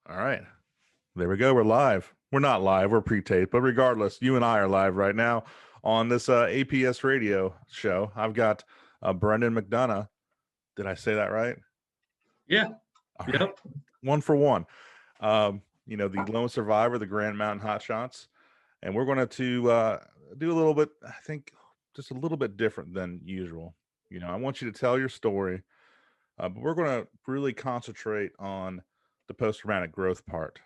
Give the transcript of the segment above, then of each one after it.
All right. There we go. We're live. We're not live. We're pre-taped, but regardless, you and I are live right now on this APS radio show. I've got Brendan McDonough. Did I say that right? Yeah. All right. Yep. One for one. The lone survivor, the Granite Mountain Hotshots. And we're going to do a little bit, I think, just a little bit different than usual. I want you to tell your story, but we're going to really concentrate on the post-traumatic growth part.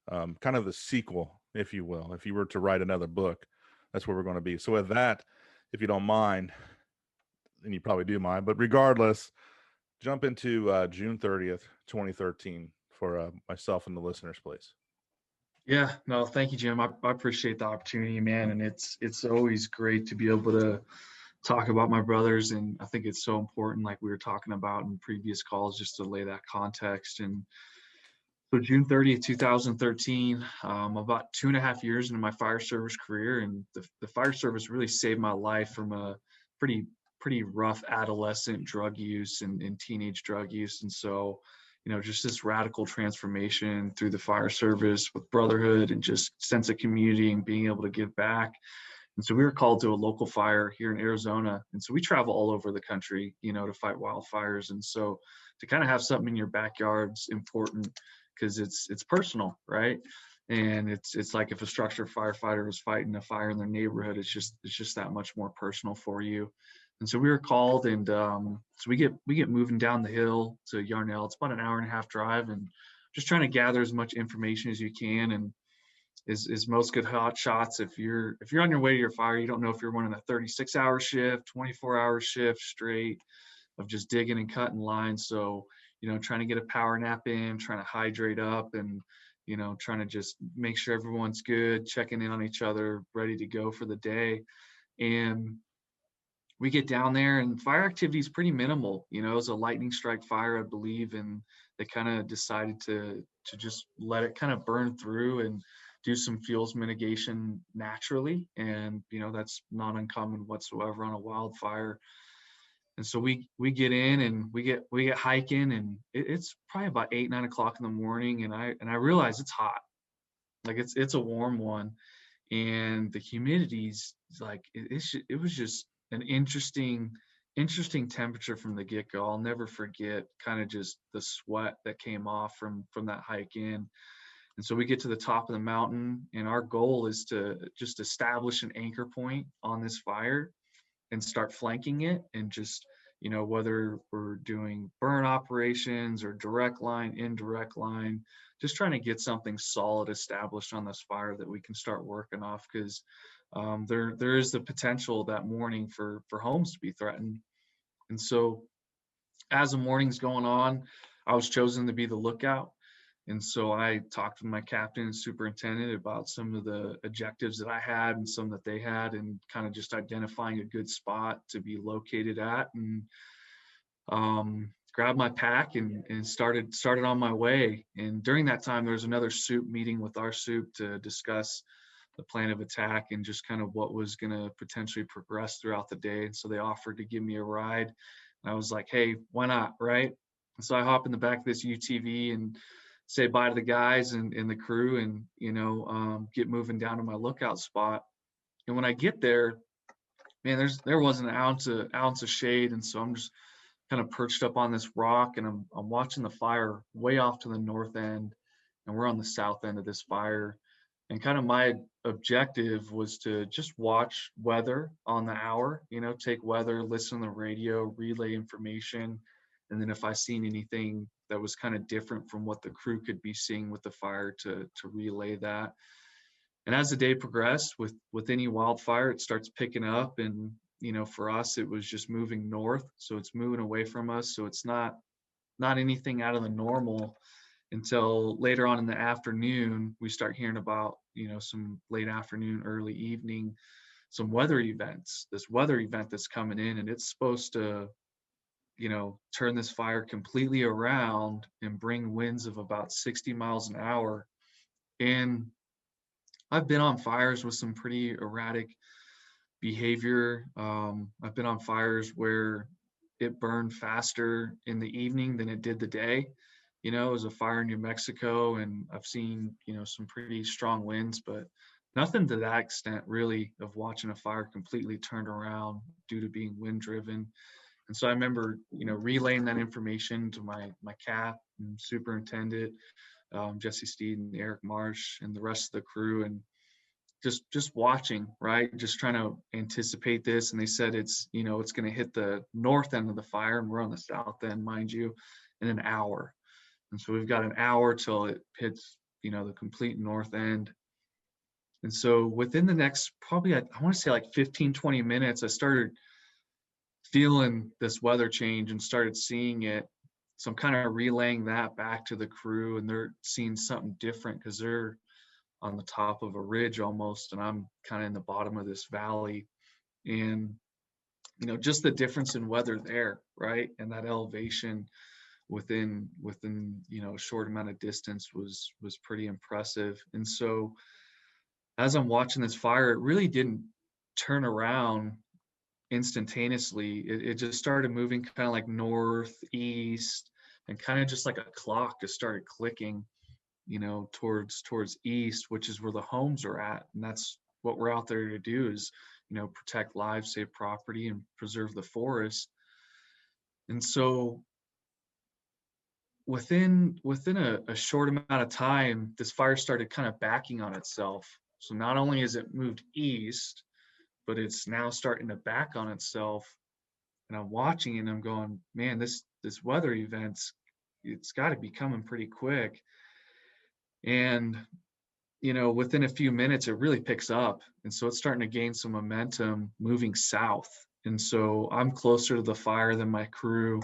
Kind of the sequel, if you will. If you were to write another book, that's where we're going to be. So with that, if you don't mind, and you probably do mind, but regardless, jump into June 30th, 2013 for myself and the listeners, please. Yeah. No, thank you, Jim. I appreciate the opportunity, man. And it's always great to be able to talk about my brothers. And I think it's so important, like we were talking about in previous calls, just to lay that context. And so June 30th, 2013, about 2.5 years into my fire service career. And the fire service really saved my life from a pretty rough adolescent drug use and teenage drug use. And so, just this radical transformation through the fire service with brotherhood and just sense of community and being able to give back. And so we were called to a local fire here in Arizona. And so we travel all over the country, to fight wildfires. And so to kind of have something in your backyard's important because it's personal, right? And it's like if a structure firefighter was fighting a fire in their neighborhood, it's just that much more personal for you. And so we were called, and so we get moving down the hill to Yarnell. It's about an hour and a half drive, and just trying to gather as much information as you can. And is most good hot shots, if you're on your way to your fire, you don't know if you're running a 36-hour shift, 24-hour shift straight of just digging and cutting lines. So trying to get a power nap in, trying to hydrate up, and trying to just make sure everyone's good, checking in on each other, ready to go for the day. And we get down there, and fire activity is pretty minimal. It was a lightning strike fire, I believe, and they kind of decided to just let it kind of burn through and do some fuels mitigation naturally. And that's not uncommon whatsoever on a wildfire. And so we get in, and we get hiking, and it's probably about 8-9 o'clock in the morning, and I realize it's hot, like it's a warm one, and the humidity's like it was just an interesting temperature from the get-go. I'll never forget kind of just the sweat that came off from that hike in. And so we get to the top of the mountain, and our goal is to just establish an anchor point on this fire and start flanking it. And just whether we're doing burn operations or direct line, indirect line, just trying to get something solid established on this fire that we can start working off, because there is the potential that morning for homes to be threatened. And so as the morning's going on, I was chosen to be the lookout. And so I talked with my captain and superintendent about some of the objectives that I had and some that they had, and kind of just identifying a good spot to be located at, and grabbed my pack and started on my way. And during that time, there was another soup meeting with our soup to discuss the plan of attack and just kind of what was going to potentially progress throughout the day. And so they offered to give me a ride. And I was like, hey, why not, right? And so I hop in the back of this UTV and say bye to the guys and the crew, and get moving down to my lookout spot. And when I get there, man, there wasn't an ounce of shade. And so I'm just kind of perched up on this rock, and I'm watching the fire way off to the north end, and we're on the south end of this fire. And kind of my objective was to just watch weather on the hour, take weather, listen to the radio, relay information. And then if I seen anything that was kind of different from what the crew could be seeing with the fire, to relay that. And as the day progressed, with any wildfire, it starts picking up. And, for us, it was just moving north. So it's moving away from us. So it's not anything out of the normal until later on in the afternoon. We start hearing about, some late afternoon, early evening, some weather events, this weather event that's coming in, and it's supposed to, turn this fire completely around and bring winds of about 60 miles an hour. And I've been on fires with some pretty erratic behavior. I've been on fires where it burned faster in the evening than it did the day. You know, it was a fire in New Mexico, and I've seen, you know, some pretty strong winds, but nothing to that extent really of watching a fire completely turned around due to being wind driven. And so I remember, you know, relaying that information to my cap and superintendent, Jesse Steed and Eric Marsh and the rest of the crew, and just watching, right? Just trying to anticipate this. And they said it's, you know, it's going to hit the north end of the fire, and we're on the south end, mind you, in an hour. And so we've got an hour till it hits, you know, the complete north end. And so within the next probably, I want to say like 15, 20 minutes, I started feeling this weather change and started seeing it. So I'm kind of relaying that back to the crew, and they're seeing something different because they're on the top of a ridge almost, and I'm kind of in the bottom of this valley. And, you know, just the difference in weather there, right? And that elevation within, you know, a short amount of distance was pretty impressive. And so as I'm watching this fire, it really didn't turn around instantaneously. It just started moving kind of like northeast, and kind of just like a clock just started clicking, you know, towards east, which is where the homes are at. And that's what we're out there to do, is, you know, protect lives, save property, and preserve the forest. And so within a short amount of time, this fire started kind of backing on itself. So not only has it moved east, but it's now starting to back on itself. And I'm watching and I'm going, man, this weather event's, it's got to be coming pretty quick. And, you know, within a few minutes, it really picks up. And so it's starting to gain some momentum moving south. And so I'm closer to the fire than my crew,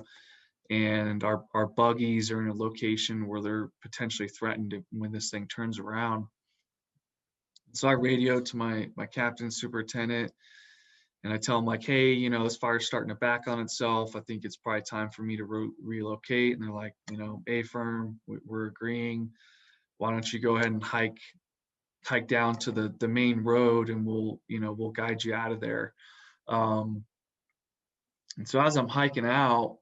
and our buggies are in a location where they're potentially threatened when this thing turns around. So I radio to my captain superintendent, and I tell him like, hey, you know, this fire's starting to back on itself. I think it's probably time for me to relocate. And they're like, you know, A-firm, we're agreeing. Why don't you go ahead and hike down to the main road, and we'll guide you out of there. And so as I'm hiking out,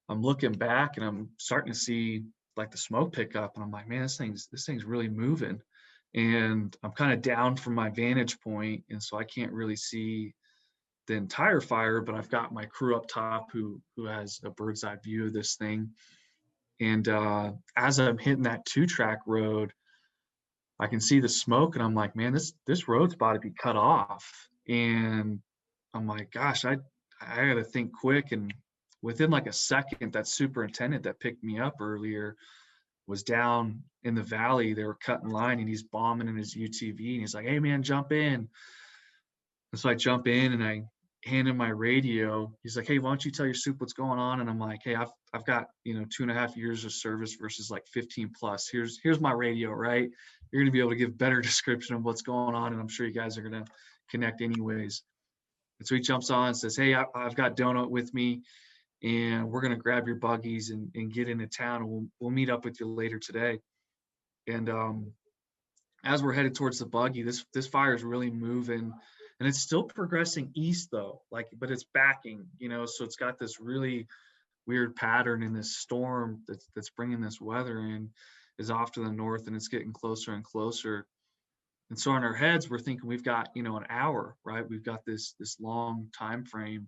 I'm looking back and I'm starting to see like the smoke pick up, and I'm like, man, this thing's really moving. And I'm kind of down from my vantage point, and so I can't really see the entire fire, but I've got my crew up top who has a bird's eye view of this thing. And as I'm hitting that 2-track road, I can see the smoke, and I'm like, man, this road's about to be cut off. And I'm like, gosh, I got to think quick. And within like a second, that superintendent that picked me up earlier was down in the valley. They were cutting line, and he's bombing in his UTV, and he's like, hey man, jump in. And so I jump in and I hand him my radio. He's like, hey, why don't you tell your soup what's going on? And I'm like, hey, I've got, you know, 2.5 years of service versus like 15 plus. Here's my radio, right? You're going to be able to give better description of what's going on, and I'm sure you guys are going to connect anyways. And so he jumps on and says, hey, I've got Donut with me, and we're going to grab your buggies and get into town, and we'll meet up with you later today. And as we're headed towards the buggy, this fire is really moving, and it's still progressing east though, like, but it's backing, you know, so it's got this really weird pattern in this storm that's bringing this weather in, is off to the north, and it's getting closer and closer. And so in our heads, we're thinking we've got, you know, an hour, right? We've got this long time frame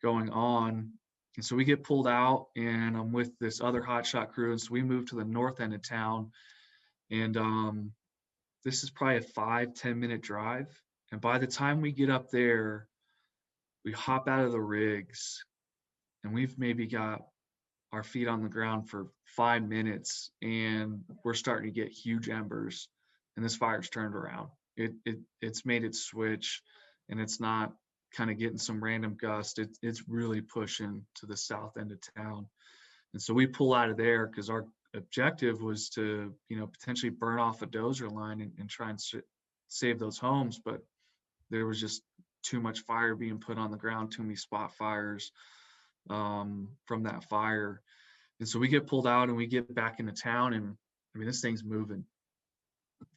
going on. And so we get pulled out, and I'm with this other hotshot crew. And so we move to the north end of town. And this is probably a 5-10 minute drive. And by the time we get up there, we hop out of the rigs, and we've maybe got our feet on the ground for 5 minutes, and we're starting to get huge embers, and this fire's turned around. It's made its switch, and it's not kind of getting some random gust. It's really pushing to the south end of town. And so we pull out of there because our objective was to, you know, potentially burn off a dozer line and try and save those homes. But there was just too much fire being put on the ground, too many spot fires from that fire. And so we get pulled out and we get back into town, and I mean, this thing's moving.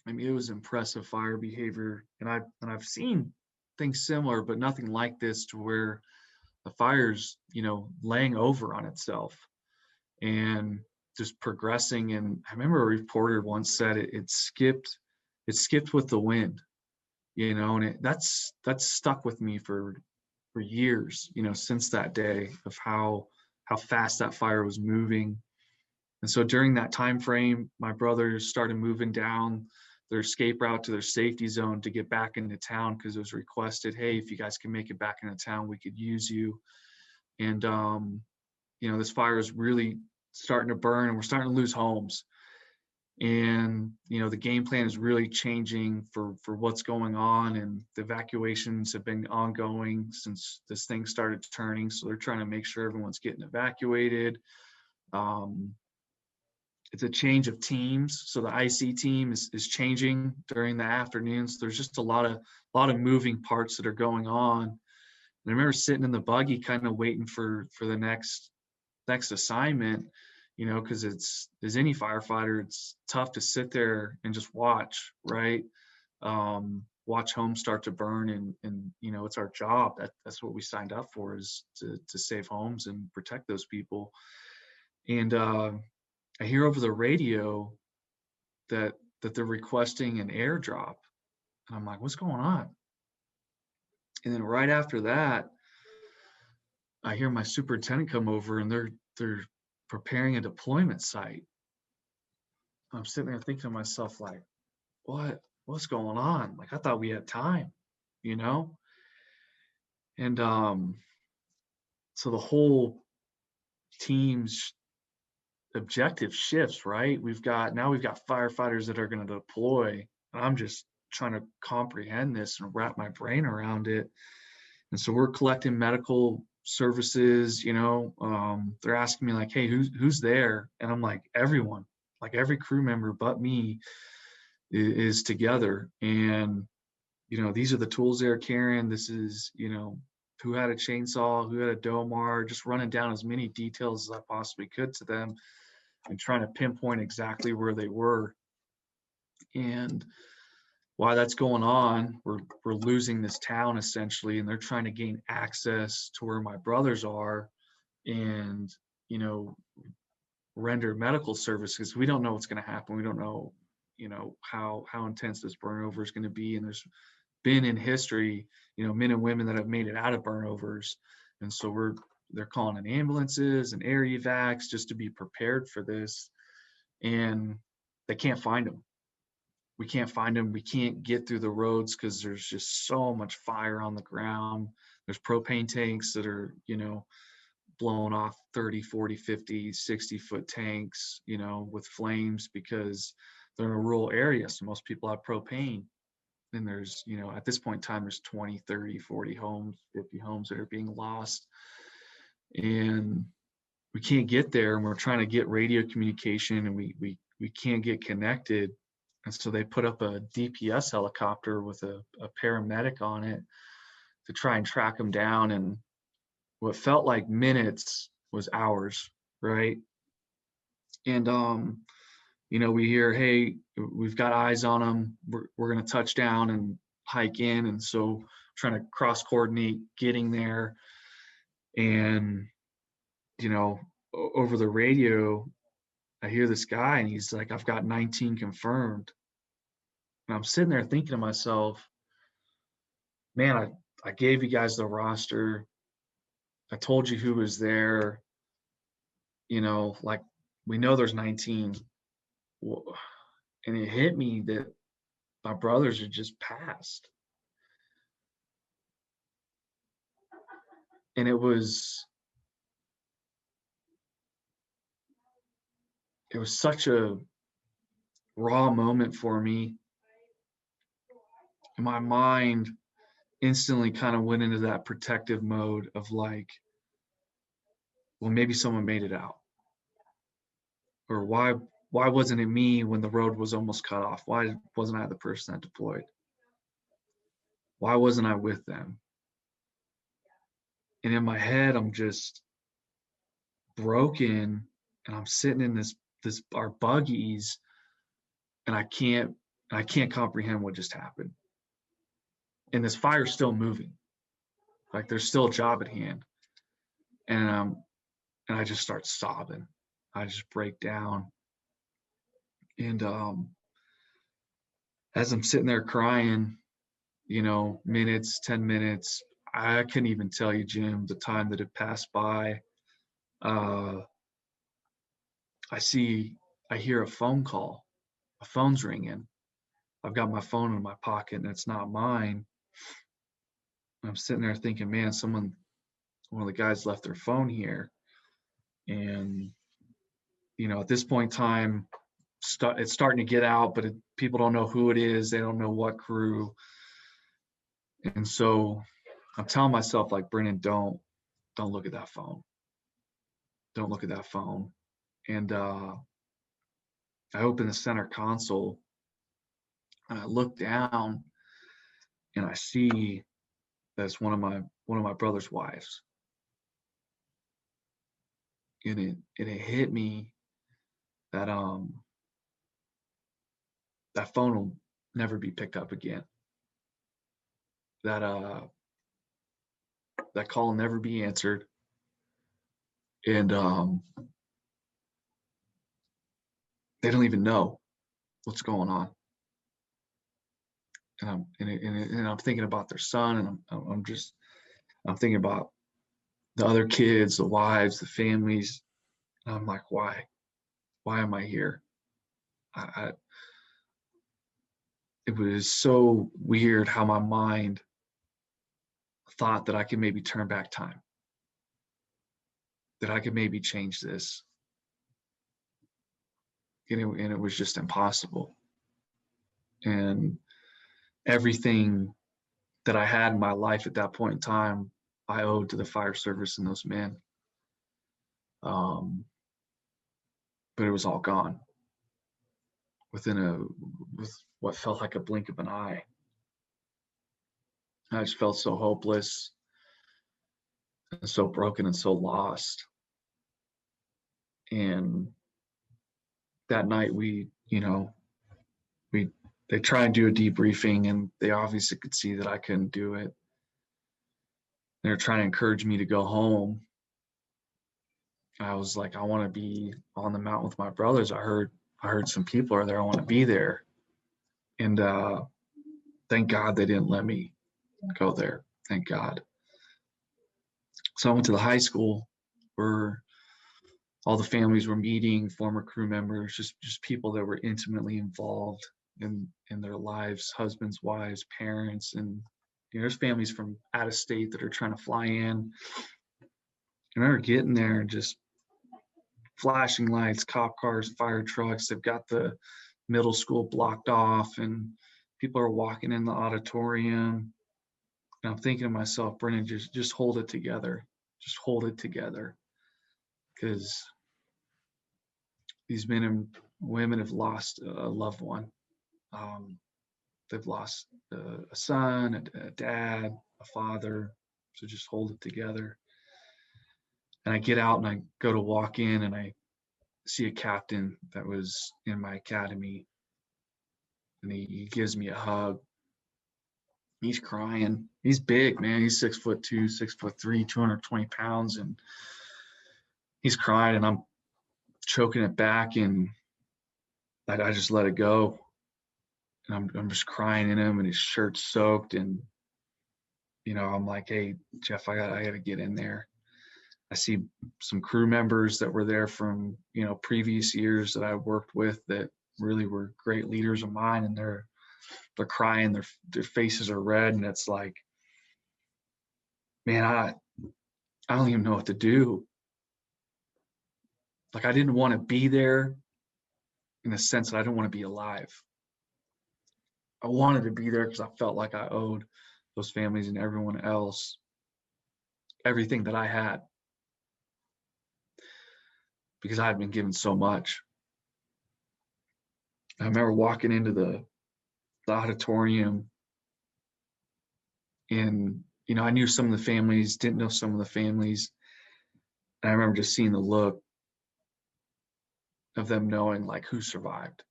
I mean, it was impressive fire behavior, and I've seen things similar, but nothing like this, to where the fire's, you know, laying over on itself. And just progressing. And I remember a reporter once said it skipped with the wind, you know, and that's stuck with me for years, you know, since that day, of how fast that fire was moving. And so during that time frame, my brothers started moving down their escape route to their safety zone to get back into town, because it was requested, hey, if you guys can make it back into town, we could use you. And you know, this fire is really starting to burn, and we're starting to lose homes. And you know, the game plan is really changing for what's going on, and the evacuations have been ongoing since this thing started turning. So they're trying to make sure everyone's getting evacuated. It's a change of teams, so the IC team is changing during the afternoons. There's just a lot of moving parts that are going on. And I remember sitting in the buggy, kind of waiting for the next assignment, you know, because it's, as any firefighter, it's tough to sit there and just watch, right? Watch homes start to burn, and you know, it's our job. That's what we signed up for, is to save homes and protect those people. And I hear over the radio that they're requesting an airdrop, and I'm like, what's going on? And then right after that, I hear my superintendent come over, and they're preparing a deployment site. I'm sitting there thinking to myself, like, what's going on? Like, I thought we had time, you know? And so the whole team's objective shifts, right? We've got firefighters that are going to deploy, and I'm just trying to comprehend this and wrap my brain around it. And so we're collecting medical services, you know. They're asking me, like, hey, who's there? And I'm like, everyone, like every crew member but me is together. And you know, these are the tools they're carrying. This is, you know, who had a chainsaw, who had a domar, just running down as many details as I possibly could to them, and trying to pinpoint exactly where they were. And while that's going on, we're losing this town essentially, and they're trying to gain access to where my brothers are, and you know, render medical services. We don't know what's going to happen. We don't know, you know, how intense this burnover is going to be. And there's been in history, you know, men and women that have made it out of burnovers, and so they're calling in ambulances and air evacs just to be prepared for this, and they can't find them. We can't find them. We can't get through the roads because there's just so much fire on the ground. There's propane tanks that are, you know, blowing off 30, 40, 50, 60-foot tanks, you know, with flames, because they're in a rural area. So most people have propane. And there's, you know, at this point in time, there's 20, 30, 40 homes, 50 homes that are being lost. And we can't get there, and we're trying to get radio communication, and we can't get connected. And so they put up a DPS helicopter with a paramedic on it to try and track them down. And what felt like minutes was hours, right? And you know, we hear, hey, we've got eyes on them. We're going to touch down and hike in. And so trying to cross coordinate getting there. And, you know, over the radio, I hear this guy, and he's like, I've got 19 confirmed. And I'm sitting there thinking to myself, man, I gave you guys the roster. I told you who was there. You know, like, we know there's 19. And it hit me that my brothers had just passed. And it was such a raw moment for me. And my mind instantly kind of went into that protective mode of like, well, maybe someone made it out. Or why wasn't it me when the road was almost cut off? Why wasn't I the person that deployed? Why wasn't I with them? And in my head, I'm just broken, and I'm sitting in this our buggies, and I can't comprehend what just happened. And this fire's still moving. Like, there's still a job at hand. And I just start sobbing. I just break down. And as I'm sitting there crying, minutes, 10 minutes, I couldn't even tell you, Jim, the time that had passed by. Uh, I hear a phone call. A phone's ringing. I've got my phone in my pocket and it's not mine. I'm sitting there thinking, man, one of the guys left their phone here. And, at this point in time, it's starting to get out, but people don't know who it is. They don't know what crew. And so I'm telling myself, like, Brendan, don't look at that phone. Don't look at that phone. And I open the center console and I look down and I see that's one of my brother's wives. And it hit me that that phone will never be picked up again. That that call will never be answered. And they don't even know what's going on. And I'm thinking about their son, and I'm thinking about the other kids, the wives, the families. And I'm like, why am I here? It was so weird how my mind thought that I could maybe turn back time, that I could maybe change this. And it was just impossible. And everything that I had in my life at that point in time, I owed to the fire service and those men. But it was all gone with what felt like a blink of an eye. I just felt so hopeless and so broken and so lost. And that night they try and do a debriefing, and they obviously could see that I couldn't do it. They're trying to encourage me to go home. I was like, I want to be on the mountain with my brothers. I heard some people are there. I want to be there. And thank God they didn't let me go there. Thank God. So I went to the high school where all the families were meeting, former crew members, just people that were intimately involved in their lives, husbands, wives, parents, and there's families from out of state that are trying to fly in. I remember getting there and just flashing lights, cop cars, fire trucks. They've got the middle school blocked off, and people are walking in the auditorium. And I'm thinking to myself, Brendan, just hold it together. Just hold it together. Because these men and women have lost a loved one. They've lost a son, a dad, a father. So just hold it together. And I get out and I go to walk in and I see a captain that was in my academy. And he gives me a hug. He's crying. He's big, man. He's 6'2", 6'3", 220 pounds. And he's crying and I'm choking it back, and I just let it go. And I'm just crying in him, and his shirt's soaked. And, I'm like, hey, Jeff, I gotta get in there. I see some crew members that were there from, previous years that I worked with that really were great leaders of mine, and they're crying, their faces are red, and it's like, man, I don't even know what to do. Like, I didn't want to be there in the sense that I didn't want to be alive. I wanted to be there because I felt like I owed those families and everyone else everything that I had, because I had been given so much. I remember walking into the auditorium, and I knew some of the families, didn't know some of the families. And I remember just seeing the look of them knowing, like, who survived.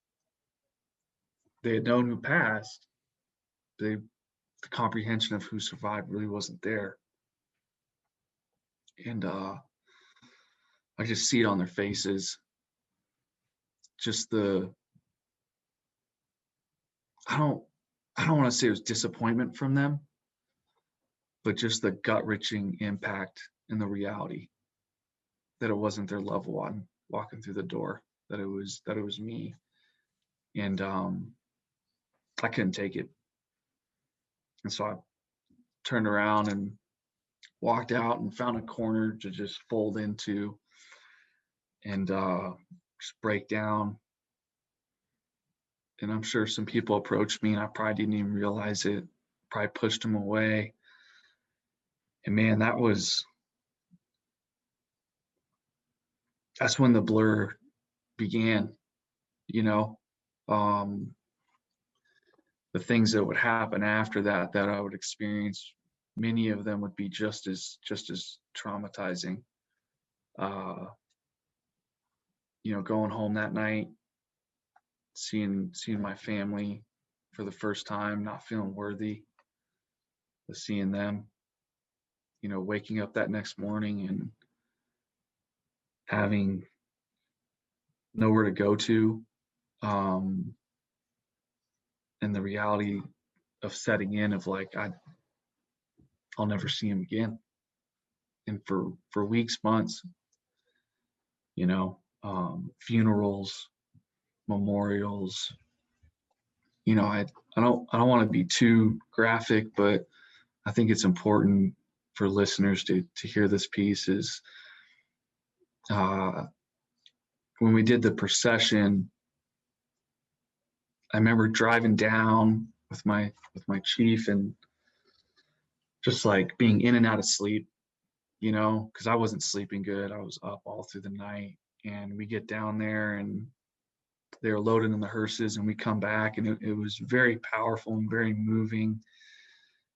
They had known who passed. The comprehension of who survived really wasn't there. And I just see it on their faces. just I don't want to say it was disappointment from them, but just the gut-wrenching impact and the reality that it wasn't their loved one walking through the door, that it was me. And I couldn't take it. And so I turned around and walked out and found a corner to just fold into and just break down. And I'm sure some people approached me and I probably didn't even realize it, probably pushed them away. And man, that's when the blur began, you know. The things that would happen after that I would experience, many of them would be just as traumatizing. You know, going home that night, seeing my family for the first time, not feeling worthy of seeing them, you know, waking up that next morning and having nowhere to go to, and the reality of setting in of like, I'll never see him again. And for weeks, months, you know, funerals, memorials, you know, I don't want to be too graphic, but I think it's important for listeners to hear this piece is, when we did the procession, I remember driving down with my chief and just like being in and out of sleep, you know, because I wasn't sleeping good. I was up all through the night. And we get down there and they're loading in the hearses and we come back and it was very powerful and very moving.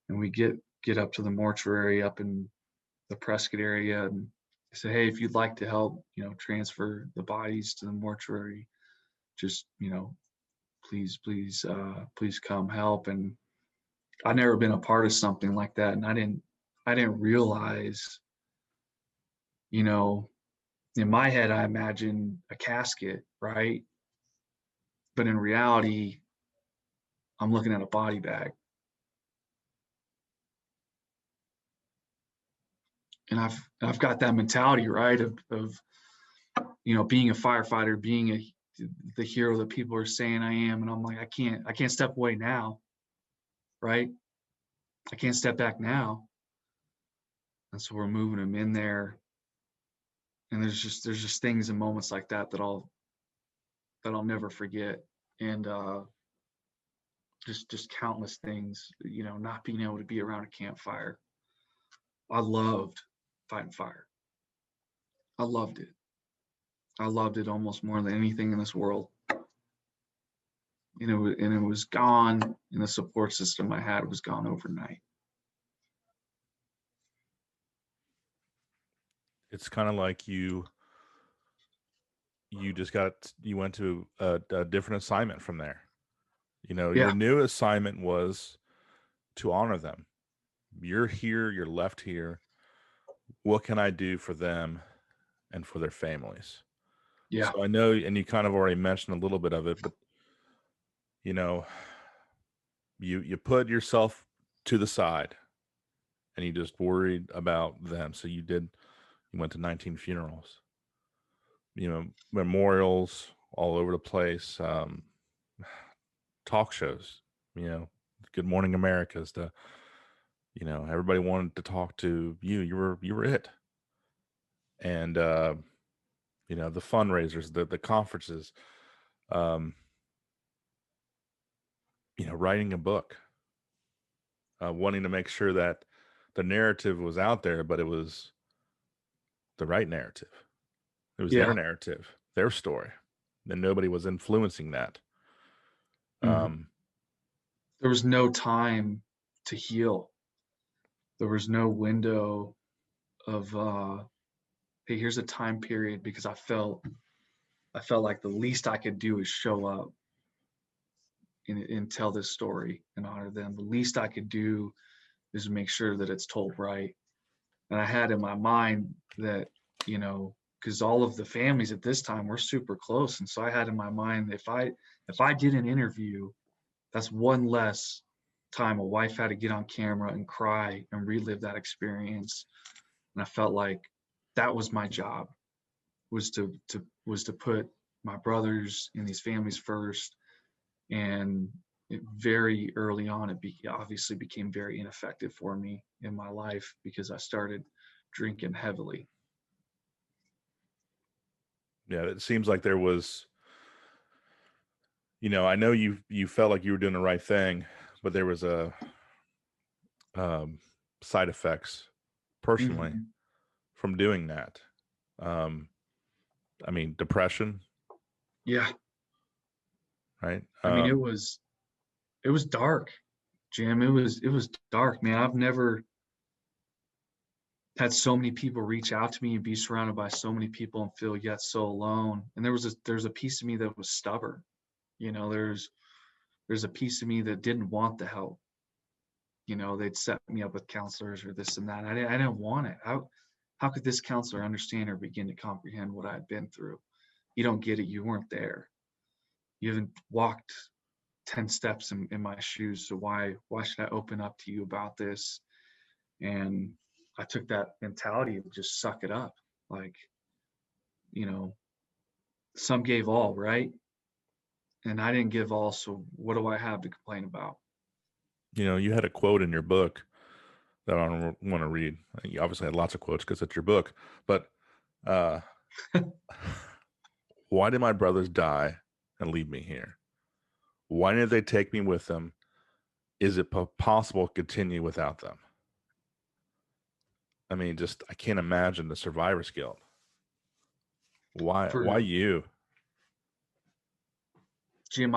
And we get up to the mortuary up in the Prescott area and I said, hey, if you'd like to help, you know, transfer the bodies to the mortuary, just, you know, please come help. And I'd never been a part of something like that. And I didn't realize, you know, in my head, I imagined a casket, right? But in reality, I'm looking at a body bag. And I've got that mentality, right? Of, you know, being a firefighter, being the hero that people are saying I am. And I'm like, I can't step away now, right? I can't step back now. And so we're moving them in there. And there's just things and moments like that I'll never forget. And just countless things, you know, not being able to be around a campfire. I loved fighting fire. I loved it. I loved it almost more than anything in this world. And it was gone, and the support system I had was gone overnight. It's kind of like you went to a different assignment from there. You know, Yeah. your new assignment was to honor them. You're here, you're left here. What can I do for them and for their families? Yeah. So I know, and you kind of already mentioned a little bit of it, but you know, you put yourself to the side and you just worried about them. So you went to 19 funerals, you know, memorials all over the place, talk shows, you know, Good Morning America's, you know, everybody wanted to talk to you. You were it. And you know, the fundraisers, the conferences, um, you know, writing a book, wanting to make sure that the narrative was out there, but it was the right narrative. It was their Yeah. narrative, their story, and nobody was influencing that. Mm-hmm. There was no time to heal. There was no window of hey, here's a time period, because I felt like the least I could do is show up and tell this story and honor them. The least I could do is make sure that it's told right. And I had in my mind that, you know, because all of the families at this time were super close. And so I had in my mind, if I did an interview, that's one less time a wife had to get on camera and cry and relive that experience. And I felt like that was my job, was to put my brothers and these families first. And very early on, it obviously became very ineffective for me in my life because I started drinking heavily. Yeah, it seems like there was, I know you felt like you were doing the right thing, but there was a side effects personally Mhm. from doing that. I mean, depression, Yeah. right? I mean, it was dark, Jim. It was dark, man. I've never had so many people reach out to me and be surrounded by so many people and feel yet so alone. And there's a piece of me that was stubborn. There's a piece of me that didn't want the help. They'd set me up with counselors or this and that. I didn't want it. How could this counselor understand or begin to comprehend what I had been through? You don't get it. You weren't there. You haven't walked 10 steps in my shoes. So why should I open up to you about this? And I took that mentality of just suck it up. Like, some gave all, right? And I didn't give all. So what do I have to complain about? You had a quote in your book that I don't want to read. You obviously had lots of quotes because it's your book, but uh, why did my brothers die and leave me here? Why did they take me with them? Is it possible to continue without them? I mean, I can't imagine the survivor's guilt. Why For you? Jim,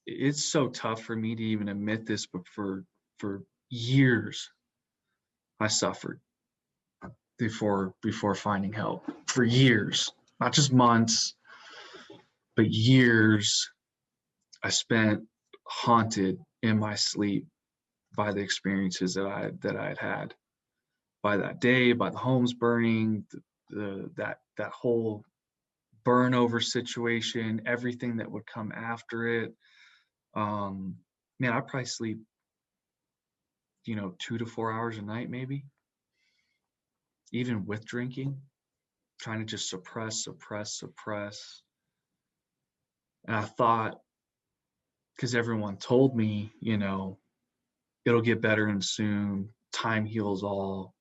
it's so tough for me to even admit this, but for years I suffered before finding help. For years, not just months, but years, I spent haunted in my sleep by the experiences that I had had, by that day, by the homes burning, that whole burn over situation, everything that would come after it. Man, I probably sleep, 2 to 4 hours a night, maybe, even with drinking, trying to just suppress. And I thought, because everyone told me, it'll get better and soon, time heals all,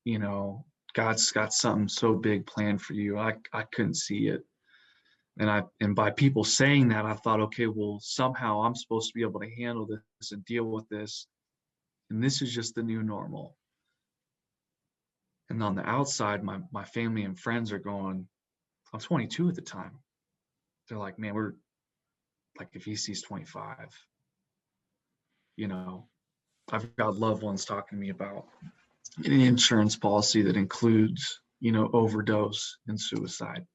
you know, God's got something so big planned for you. I couldn't see it. And by people saying that, I thought, okay, well, somehow I'm supposed to be able to handle this and deal with this. And this is just the new normal. And on the outside, my family and friends are going, I'm 22 at the time. They're like, man, we're like, if he sees 25, I've got loved ones talking to me about an insurance policy that includes, overdose and suicide,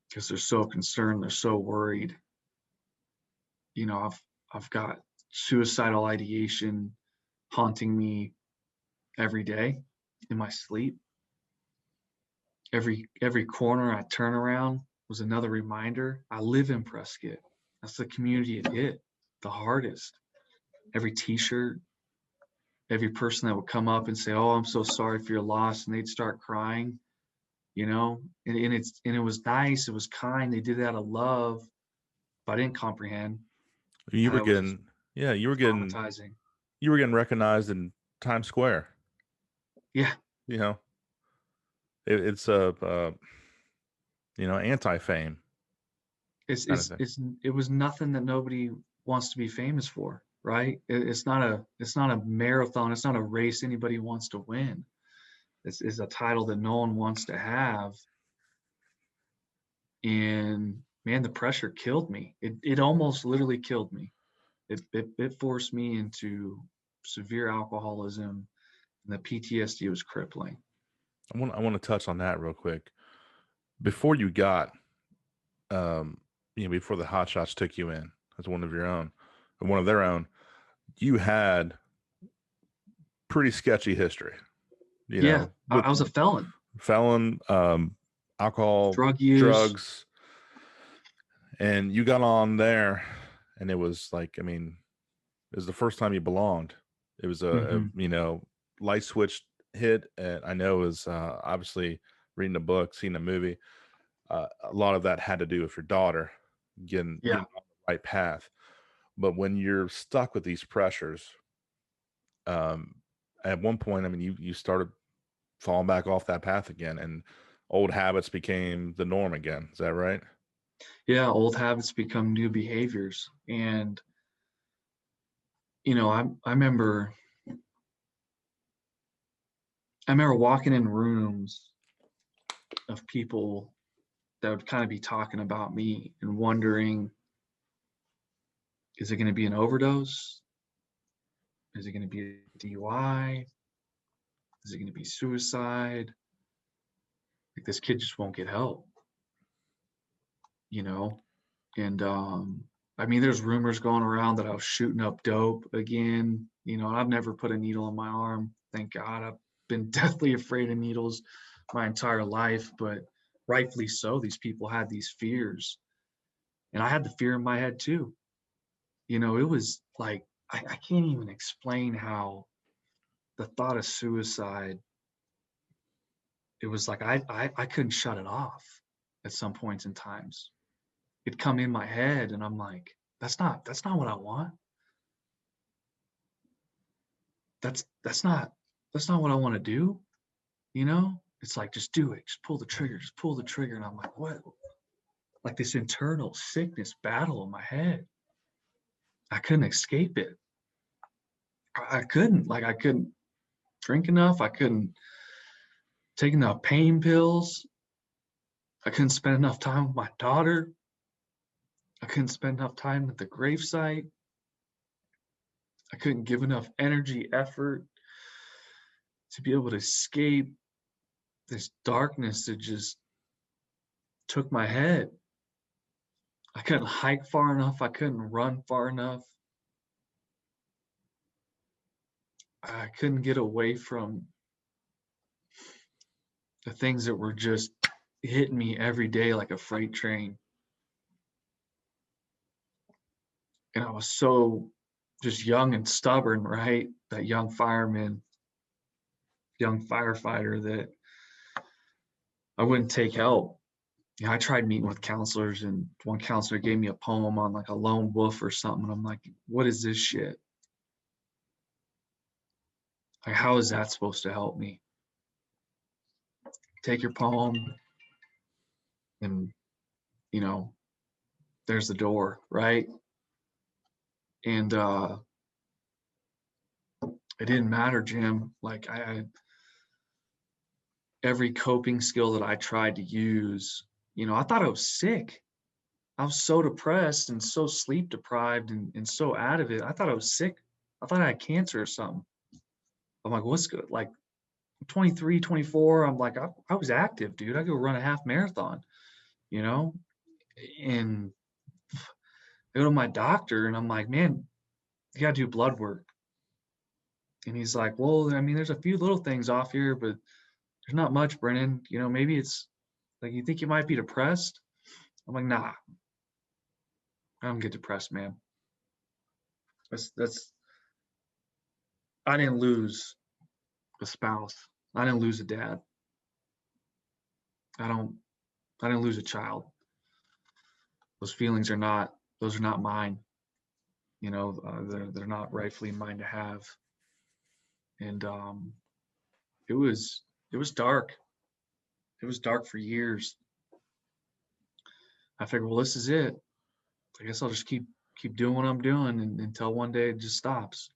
because they're so concerned, they're so worried. I've got suicidal ideation haunting me every day in my sleep. Every corner I turn around was another reminder. I live in Prescott. That's the community it hit the hardest. Every t-shirt, every person that would come up and say, oh, I'm so sorry for your loss, and they'd start crying, and it was nice, it was kind, they did it out of love, but I didn't comprehend. You were That was getting, yeah, you were getting traumatizing. recognized in Times Square. Yeah. It's anti-fame. It was nothing that nobody wants to be famous for, right? It's not a marathon, it's not a race anybody wants to win. It's a title that no one wants to have. And man, the pressure killed me. It almost literally killed me. It forced me into severe alcoholism, and the PTSD was crippling. I want to touch on that real quick. Before you got, before the Hotshots took you in as one of your own, or one of their own, you had pretty sketchy history. I was a felon. felon, alcohol, drug use. drugs, and you got on there, and it was like, I mean, it was the first time you belonged. It was a Hmm. light switch hit, and I know it was obviously reading a book, seeing a movie. A lot of that had to do with your daughter getting Yeah. on the right path. But when you're stuck with these pressures, um, at one point, I mean, you started falling back off that path again, and old habits became the norm again. Is that right? Yeah. Old habits become new behaviors. And, I remember walking in rooms of people that would kind of be talking about me and wondering, is it going to be an overdose? Is it going to be a DUI? Is it going to be suicide? Like, this kid just won't get help, you know? And I mean, there's rumors going around that I was shooting up dope again. And I've never put a needle in my arm. Thank God. I've been deathly afraid of needles my entire life, but rightfully so. These people had these fears, and I had the fear in my head too. It was like, I can't even explain how the thought of suicide, it was like I couldn't shut it off at some points in times. It'd come in my head, and I'm like, that's not what I want. That's not what I want to do. It's like, just do it, just pull the trigger. And I'm like, what? Like, this internal sickness battle in my head. I couldn't escape it. I couldn't drink enough. I couldn't take enough pain pills. I couldn't spend enough time with my daughter. I couldn't spend enough time at the gravesite. I couldn't give enough energy, effort to be able to escape this darkness that just took my head. I couldn't hike far enough. I couldn't run far enough. I couldn't get away from the things that were just hitting me every day like a freight train. And I was so just young and stubborn, right? That young fireman, young firefighter, that I wouldn't take help. I tried meeting with counselors, and one counselor gave me a poem on like a lone wolf or something. And I'm like, what is this shit? Like, how is that supposed to help me? Take your poem, and, you know, there's the door, right? And it didn't matter, Jim. Like, every coping skill that I tried to use, I thought I was sick. I was so depressed and so sleep deprived, and so out of it. I thought I was sick. I thought I had cancer or something. I'm like, what's good? Like, 23, 24. I'm like, I was active, dude. I go run a half marathon, you know? And I go to my doctor, and I'm like, man, you got to do blood work. And he's like, well, I mean, there's a few little things off here, but there's not much, Brennan. Maybe it's like, you think you might be depressed? I'm like, nah, I don't get depressed, man. That's I didn't lose a spouse. I didn't lose a dad. I don't I didn't lose a child. Those feelings those are not mine. They're not rightfully mine to have. And it was it was dark. It was dark for years. I figured, well, this is it. I guess I'll just keep doing what I'm doing, until one day it just stops.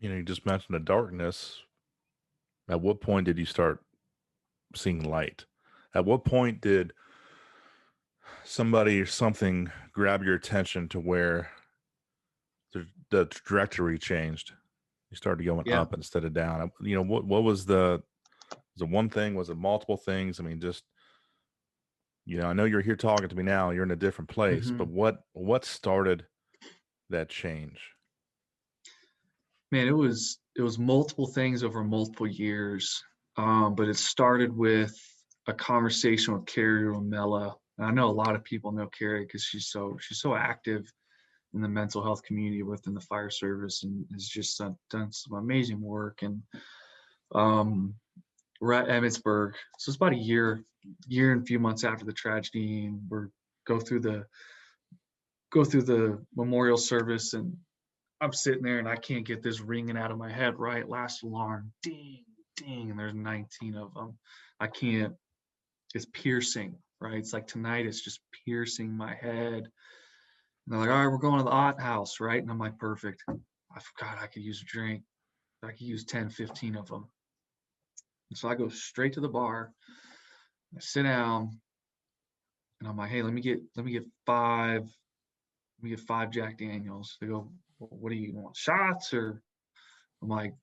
You just mentioned the darkness. At what point did you start seeing light? At what point did somebody or something grab your attention to where the trajectory changed? You started going Yeah. up instead of down. What was the one thing? Was it multiple things? I mean, just I know you're here talking to me now. You're in a different place, but Hmm. what started that change? Man, it was multiple things over multiple years. But it started with a conversation with Carrie Romella. And I know a lot of people know Carrie because she's so active in the mental health community within the fire service, and has just done some amazing work. And we're at Emmitsburg, so it's about a year and a few months after the tragedy, and we're go through the go through the memorial service, and I'm sitting there and I can't get this ringing out of my head, right? Last alarm, ding, ding, and there's 19 of them. I can't, it's piercing, right? It's like tonight it's just piercing my head. And they're like, all right, we're going to the Ott house, right? And I'm like, perfect. I forgot I could use a drink. I could use 10, 15 of them. And so I go straight to the bar. I sit down and I'm like, hey, let me get five Jack Daniels. They go, well, what do you want? Shots? Or I'm like,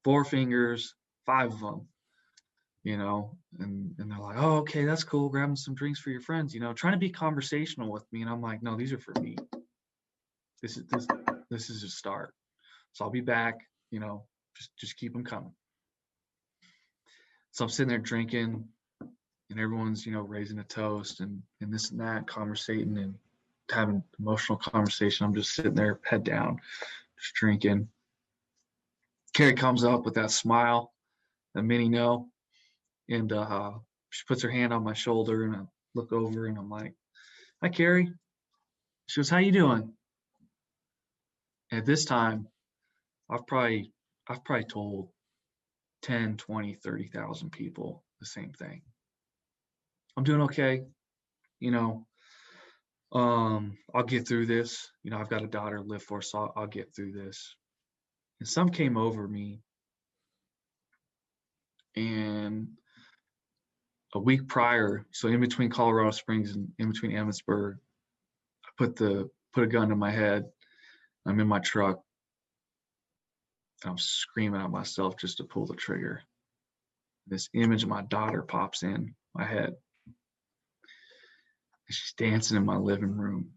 four fingers, five of them, and they're like, oh, okay, that's cool. Grabbing some drinks for your friends, trying to be conversational with me. And I'm like, no, these are for me. This is a start. So I'll be back, just keep them coming. So I'm sitting there drinking, and everyone's, raising a toast and this and that, conversating and having emotional conversation. I'm just sitting there, head down, just drinking. Carrie comes up with that smile, that mini no, and she puts her hand on my shoulder, and I look over and I'm like, hi, Carrie. She goes, how you doing? At this time, I've probably told 10, 20, 30,000 people the same thing. I'm doing okay. I'll get through this. I've got a daughter to live for, so I'll get through this. And some came over me, and a week prior, so in between Colorado Springs and in between Emmitsburg, I put a gun to my head. I'm in my truck, and I'm screaming at myself just to pull the trigger. This image of my daughter pops in my head, and she's dancing in my living room.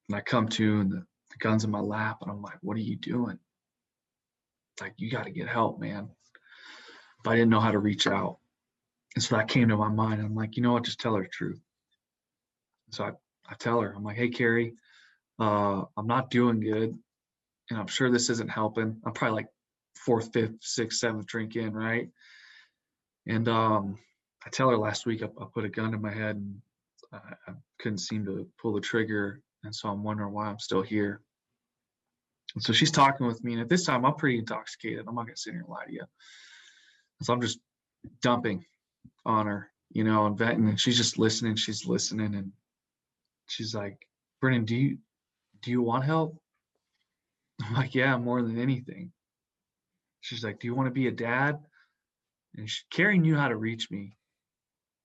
And I come to, and the gun's in my lap, and I'm like, what are you doing? Like, you got to get help, man. But I didn't know how to reach out. And so that came to my mind. I'm like, you know what? Just tell her the truth. So I tell her, I'm like, hey, Carrie, I'm not doing good. And I'm sure this isn't helping. I'm probably like fourth, fifth, sixth, seventh drink in, right? And I tell her last week I put a gun to my head, and I couldn't seem to pull the trigger. And so I'm wondering why I'm still here. And so she's talking with me. And at this time, I'm pretty intoxicated. I'm not going to sit here and lie to you. So I'm just dumping on her, and venting. And she's just listening. She's listening. And she's like, Brendan, do you want help? I'm like, yeah, more than anything. She's like, do you want to be a dad? And Carrie knew how to reach me.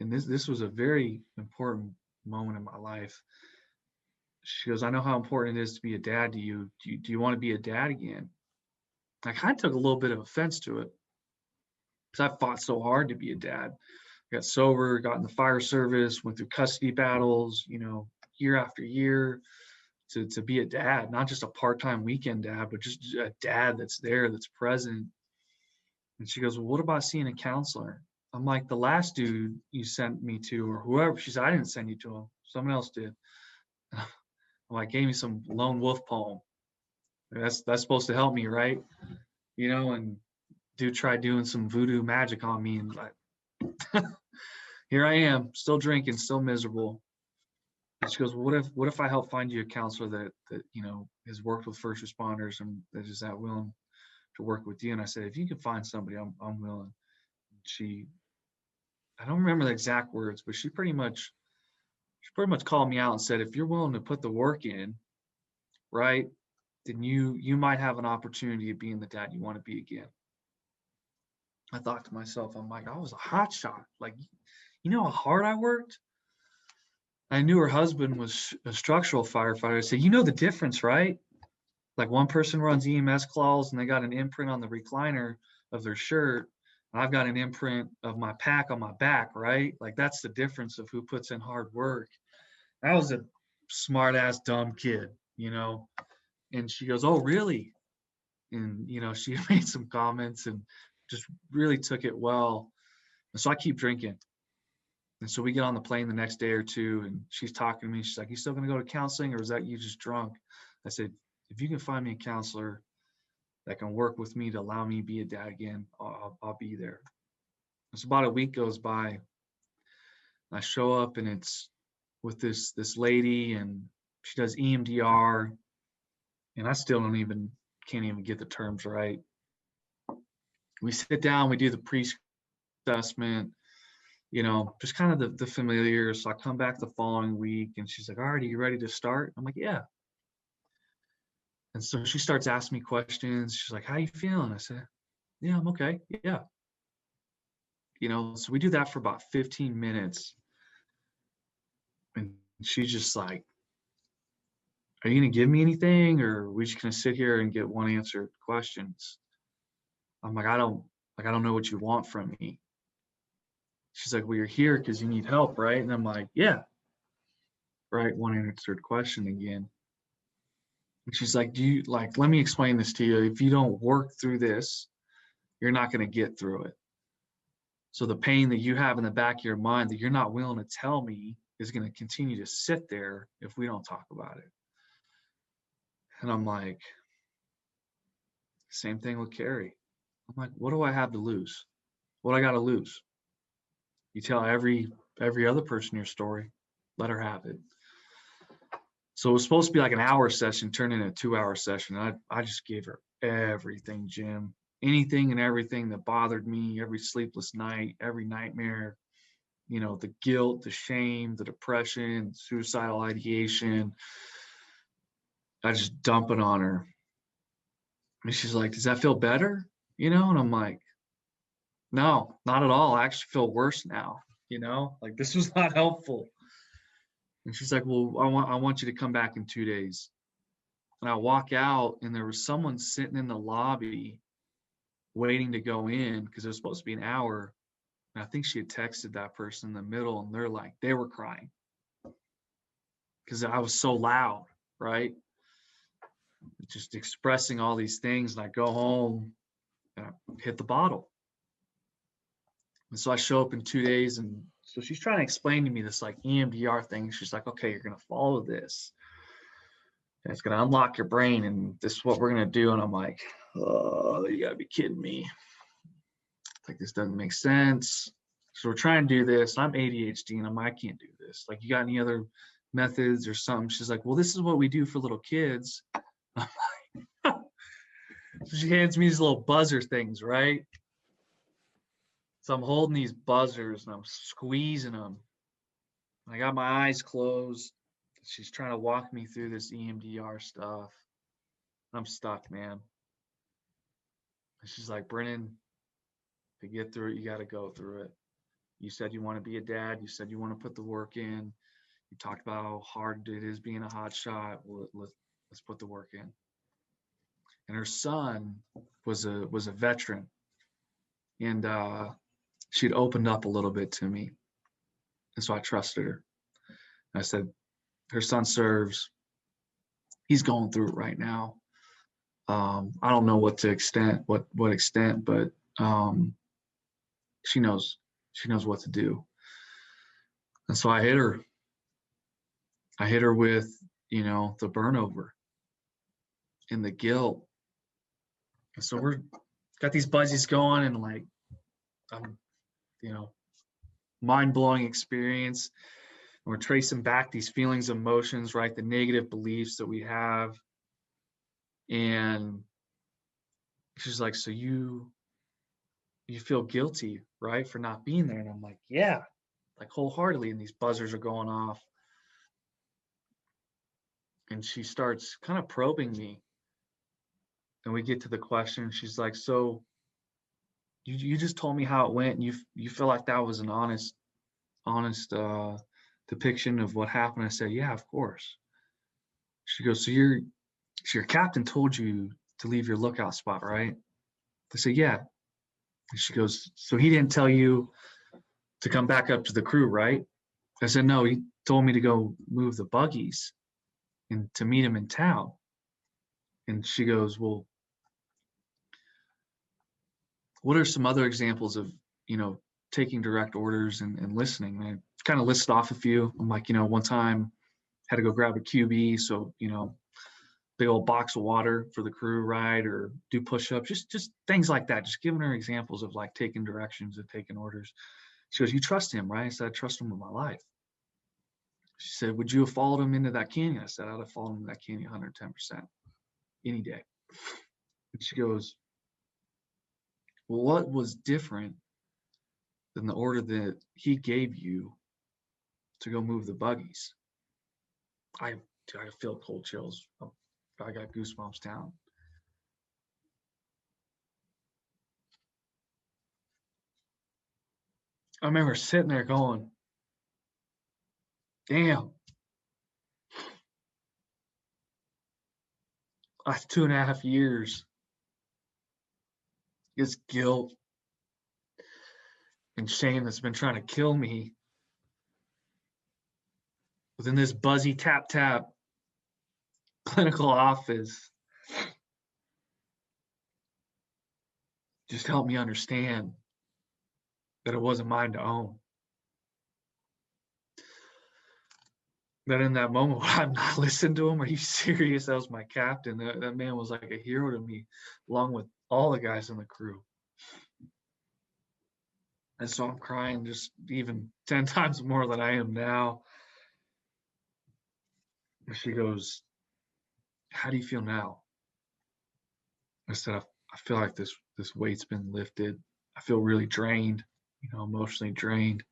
And this was a very important moment in my life. She goes, I know how important it is to be a dad to you. Do you want to be a dad again? I kind of took a little bit of offense to it, because I fought so hard to be a dad. I got sober, got in the fire service, went through custody battles, year after year, to be a dad, not just a part-time weekend dad, but just a dad that's there, that's present. And she goes, well, what about seeing a counselor? I'm like, the last dude you sent me to, or whoever. She said, I didn't send you to him. Someone else did. I'm like, gave me some lone wolf poem. That's supposed to help me, right? And dude tried doing some voodoo magic on me, and like, here I am, still drinking, still miserable. And she goes, well, what if I help find you a counselor that has worked with first responders and that is that willing to work with you? And I said, if you can find somebody, I'm willing. I don't remember the exact words, but she pretty much called me out and said, if you're willing to put the work in, right, then you might have an opportunity of being the dad you want to be again. I thought to myself, I'm like, I was a hotshot. Like, how hard I worked? I knew her husband was a structural firefighter. I said, the difference, right? Like, one person runs EMS calls and they got an imprint on the recliner of their shirt, and I've got an imprint of my pack on my back, right? Like, that's the difference of who puts in hard work. I was a smart ass dumb kid, And she goes, oh, really? And, she made some comments and just really took it well. And so I keep drinking. And so we get on the plane the next day or two, and she's talking to me. She's like, "You still going to go to counseling, or is that you just drunk?" I said, "If you can find me a counselor that can work with me to allow me to be a dad again, I'll be there." It's about a week goes by. I show up, and it's with this lady, and she does EMDR, and I still can't even get the terms right. We sit down, we do the pre-assessment, just kind of the familiar. So I come back the following week, and she's like, "All right, are you ready to start?" I'm like, "Yeah." And so she starts asking me questions. She's like, "How you feeling?" I said, "Yeah, I'm okay. Yeah." So we do that for about 15 minutes. And she's just like, "Are you going to give me anything, or are we just going to sit here and get one answered questions?" I'm like, I don't know what you want from me." She's like, "Well, you're here because you need help, right?" And I'm like, "Yeah." Right. One answered question again. And she's like, let me explain this to you. If you don't work through this, you're not going to get through it. So the pain that you have in the back of your mind that you're not willing to tell me is going to continue to sit there if we don't talk about it. And I'm like, same thing with Carrie. I'm like, what do I have to lose? What I got to lose? You tell every other person your story, let her have it. So it was supposed to be like an hour session, turned into a 2-hour session. I just gave her everything, Jim. Anything and everything that bothered me, every sleepless night, every nightmare, the guilt, the shame, the depression, suicidal ideation. I just dump it on her. And she's like, "Does that feel better?" And I'm like, "No, not at all. I actually feel worse now. Like this was not helpful." And she's like, "Well, I want you to come back in 2 days." And I walk out, and there was someone sitting in the lobby waiting to go in because it was supposed to be an hour. And I think she had texted that person in the middle, and they were crying because I was so loud, right? Just expressing all these things. And I go home and I hit the bottle. And so I show up in 2 days, and so she's trying to explain to me this like EMDR thing. She's like, "Okay, you're going to follow this. And it's going to unlock your brain, and this is what we're going to do." And I'm like, "Oh, you got to be kidding me. Like, this doesn't make sense." So we're trying to do this. I'm ADHD, and I'm like, "I can't do this. Like, you got any other methods or something?" She's like, "Well, this is what we do for little kids." I'm like, so she hands me these little buzzer things, right? So I'm holding these buzzers, and I'm squeezing them. I got my eyes closed. She's trying to walk me through this EMDR stuff. I'm stuck, man. And she's like, "Brennan, to get through it, you got to go through it. You said you want to be a dad. You said you want to put the work in. You talked about how hard it is being a hotshot. Well, let's put the work in." And her son was a veteran, and she'd opened up a little bit to me, and so I trusted her. I said, "Her son serves. He's going through it right now. I don't know what extent, but she knows what to do." And so I hit her. I hit her with, the burnover and the guilt. And so we're got these buzzies going, and like, you know, mind-blowing experience. And we're tracing back these feelings, emotions, right? The negative beliefs that we have. And she's like, "So you feel guilty, right, for not being there?" And I'm like, "Yeah," like wholeheartedly. And these buzzers are going off. And she starts kind of probing me. And we get to the question. She's like, "So you just told me how it went, and you feel like that was an honest depiction of what happened?" I said, "Yeah, of course." She goes, so your captain told you to leave your lookout spot, right?" I said, "Yeah." And she goes, "So he didn't tell you to come back up to the crew, right?" I said, "No, he told me to go move the buggies and to meet him in town." And she goes, "Well, what are some other examples of, taking direct orders and listening? And I kind of listed off a few. I'm like, one time had to go grab a QB. So, big old box of water for the crew, right? Or do push-ups, just things like that. Just giving her examples of like taking directions and taking orders. She goes, "You trust him, right?" I said, "I trust him with my life." She said, "Would you have followed him into that canyon?" I said, "I'd have followed him into that canyon 110%, any day." And she goes, "Well, what was different than the order that he gave you to go move the buggies?" I feel cold chills. I got goosebumps down. I remember sitting there going, damn, that's 2.5 years. It's guilt and shame that's been trying to kill me within this buzzy tap clinical office. Just help me understand that it wasn't mine to own. That in that moment, I'm not listening to him. Are you serious? That was my captain. That man was like a hero to me, along with all the guys in the crew. And so I'm crying just even 10 times more than I am now. And she goes, "How do you feel now?" I said, I feel like this weight's been lifted. I feel really drained, emotionally drained.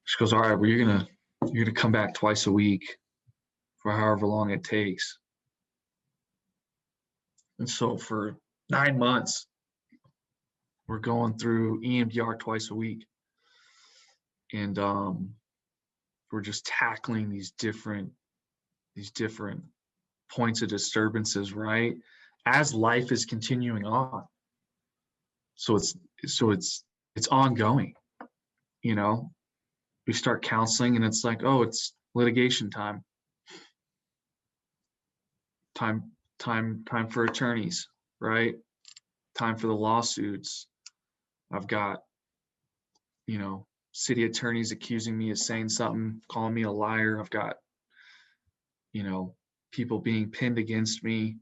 She goes, "All right, well, you're gonna come back twice a week for however long it takes." And so for 9 months, we're going through EMDR twice a week. And we're just tackling these different points of disturbances, right? As life is continuing on. So it's ongoing, We start counseling and it's like, oh, it's litigation time. Time for attorneys, right? Time for the lawsuits. I've got, city attorneys accusing me of saying something, calling me a liar. I've got, people being pinned against me.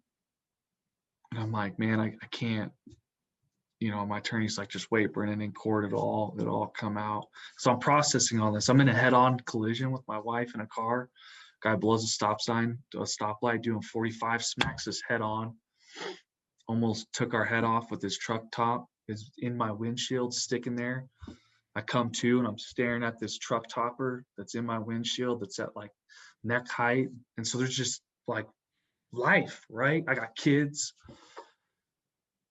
And I'm like, man, I can't, my attorney's like, "Just wait, Brendan, in court, it'll all come out." So I'm processing all this. I'm in a head-on collision with my wife in a car. Guy blows a stop sign, a stoplight, doing 45, smacks us head on. Almost took our head off with his truck top. Is in my windshield, sticking there. I come to and I'm staring at this truck topper that's in my windshield that's at like neck height. And so there's just like life, right? I got kids,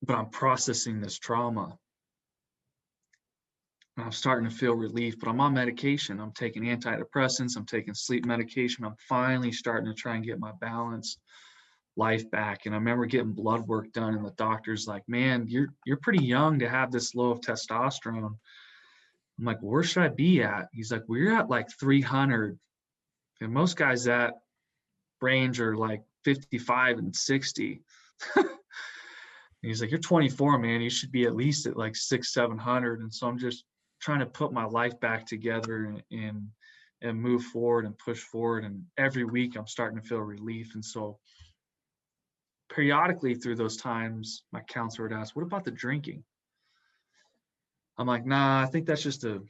but I'm processing this trauma. And I'm starting to feel relief, but I'm on medication. I'm taking antidepressants. I'm taking sleep medication. I'm finally starting to try and get my balanced life back. And I remember getting blood work done, and the doctor's like, "Man, you're pretty young to have this low of testosterone." I'm like, "Where should I be at?" He's like, "Well, you're at like 300. And most guys that range are like 55 and 60. And he's like, "You're 24, man. You should be at least at like 600-700. And so I'm just trying to put my life back together and move forward and push forward. And every week I'm starting to feel relief. And so periodically through those times, my counselor would ask, "What about the drinking?" I'm like, "Nah, I think that's just a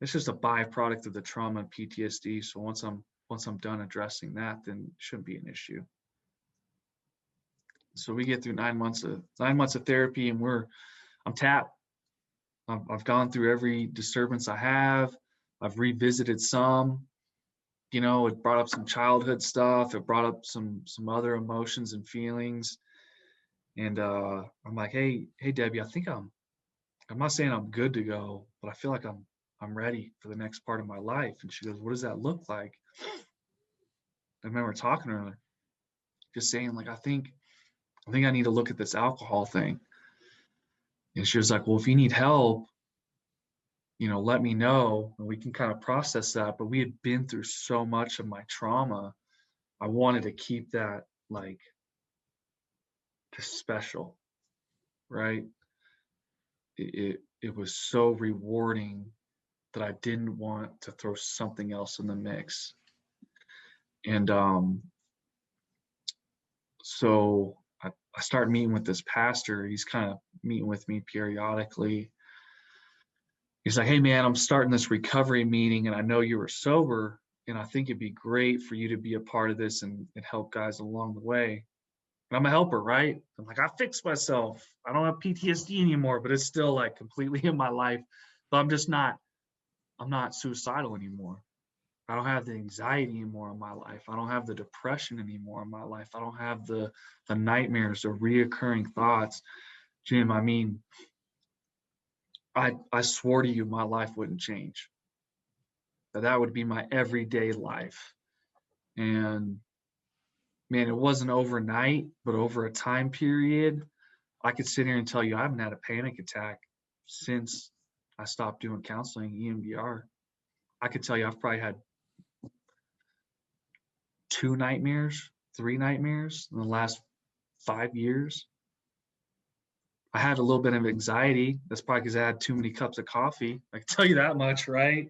byproduct of the trauma and PTSD. So once I'm done addressing that, then it shouldn't be an issue." So we get through 9 months of therapy, and I'm tapped. I've gone through every disturbance I have. I've revisited some. It brought up some childhood stuff. It brought up some other emotions and feelings. And I'm like, hey, Debbie, I think I'm not saying I'm good to go, but I feel like I'm ready for the next part of my life. And she goes, "What does that look like?" I remember talking to her, just saying, like, I think I need to look at this alcohol thing. And she was like, "Well, if you need help, let me know and we can kind of process that." But we had been through so much of my trauma. I wanted to keep that like just special, right? it was so rewarding that I didn't want to throw something else in the mix. And so I started meeting with this pastor. He's kind of meeting with me periodically. He's like, hey man, I'm starting this recovery meeting and I know you were sober and I think it'd be great for you to be a part of this and help guys along the way. And I'm a helper, right? I'm like, I fixed myself. I don't have PTSD anymore, but it's still like completely in my life. But I'm not suicidal anymore. I don't have the anxiety anymore in my life. I don't have the depression anymore in my life. I don't have the nightmares, the reoccurring thoughts. Jim, I mean, I swore to you my life wouldn't change. That would be my everyday life. And man, it wasn't overnight, but over a time period, I could sit here and tell you I haven't had a panic attack since I stopped doing counseling, EMDR. I could tell you I've probably had 2 nightmares, 3 nightmares in the last 5 years. I had a little bit of anxiety. That's probably because I had too many cups of coffee. I can tell you that much, right?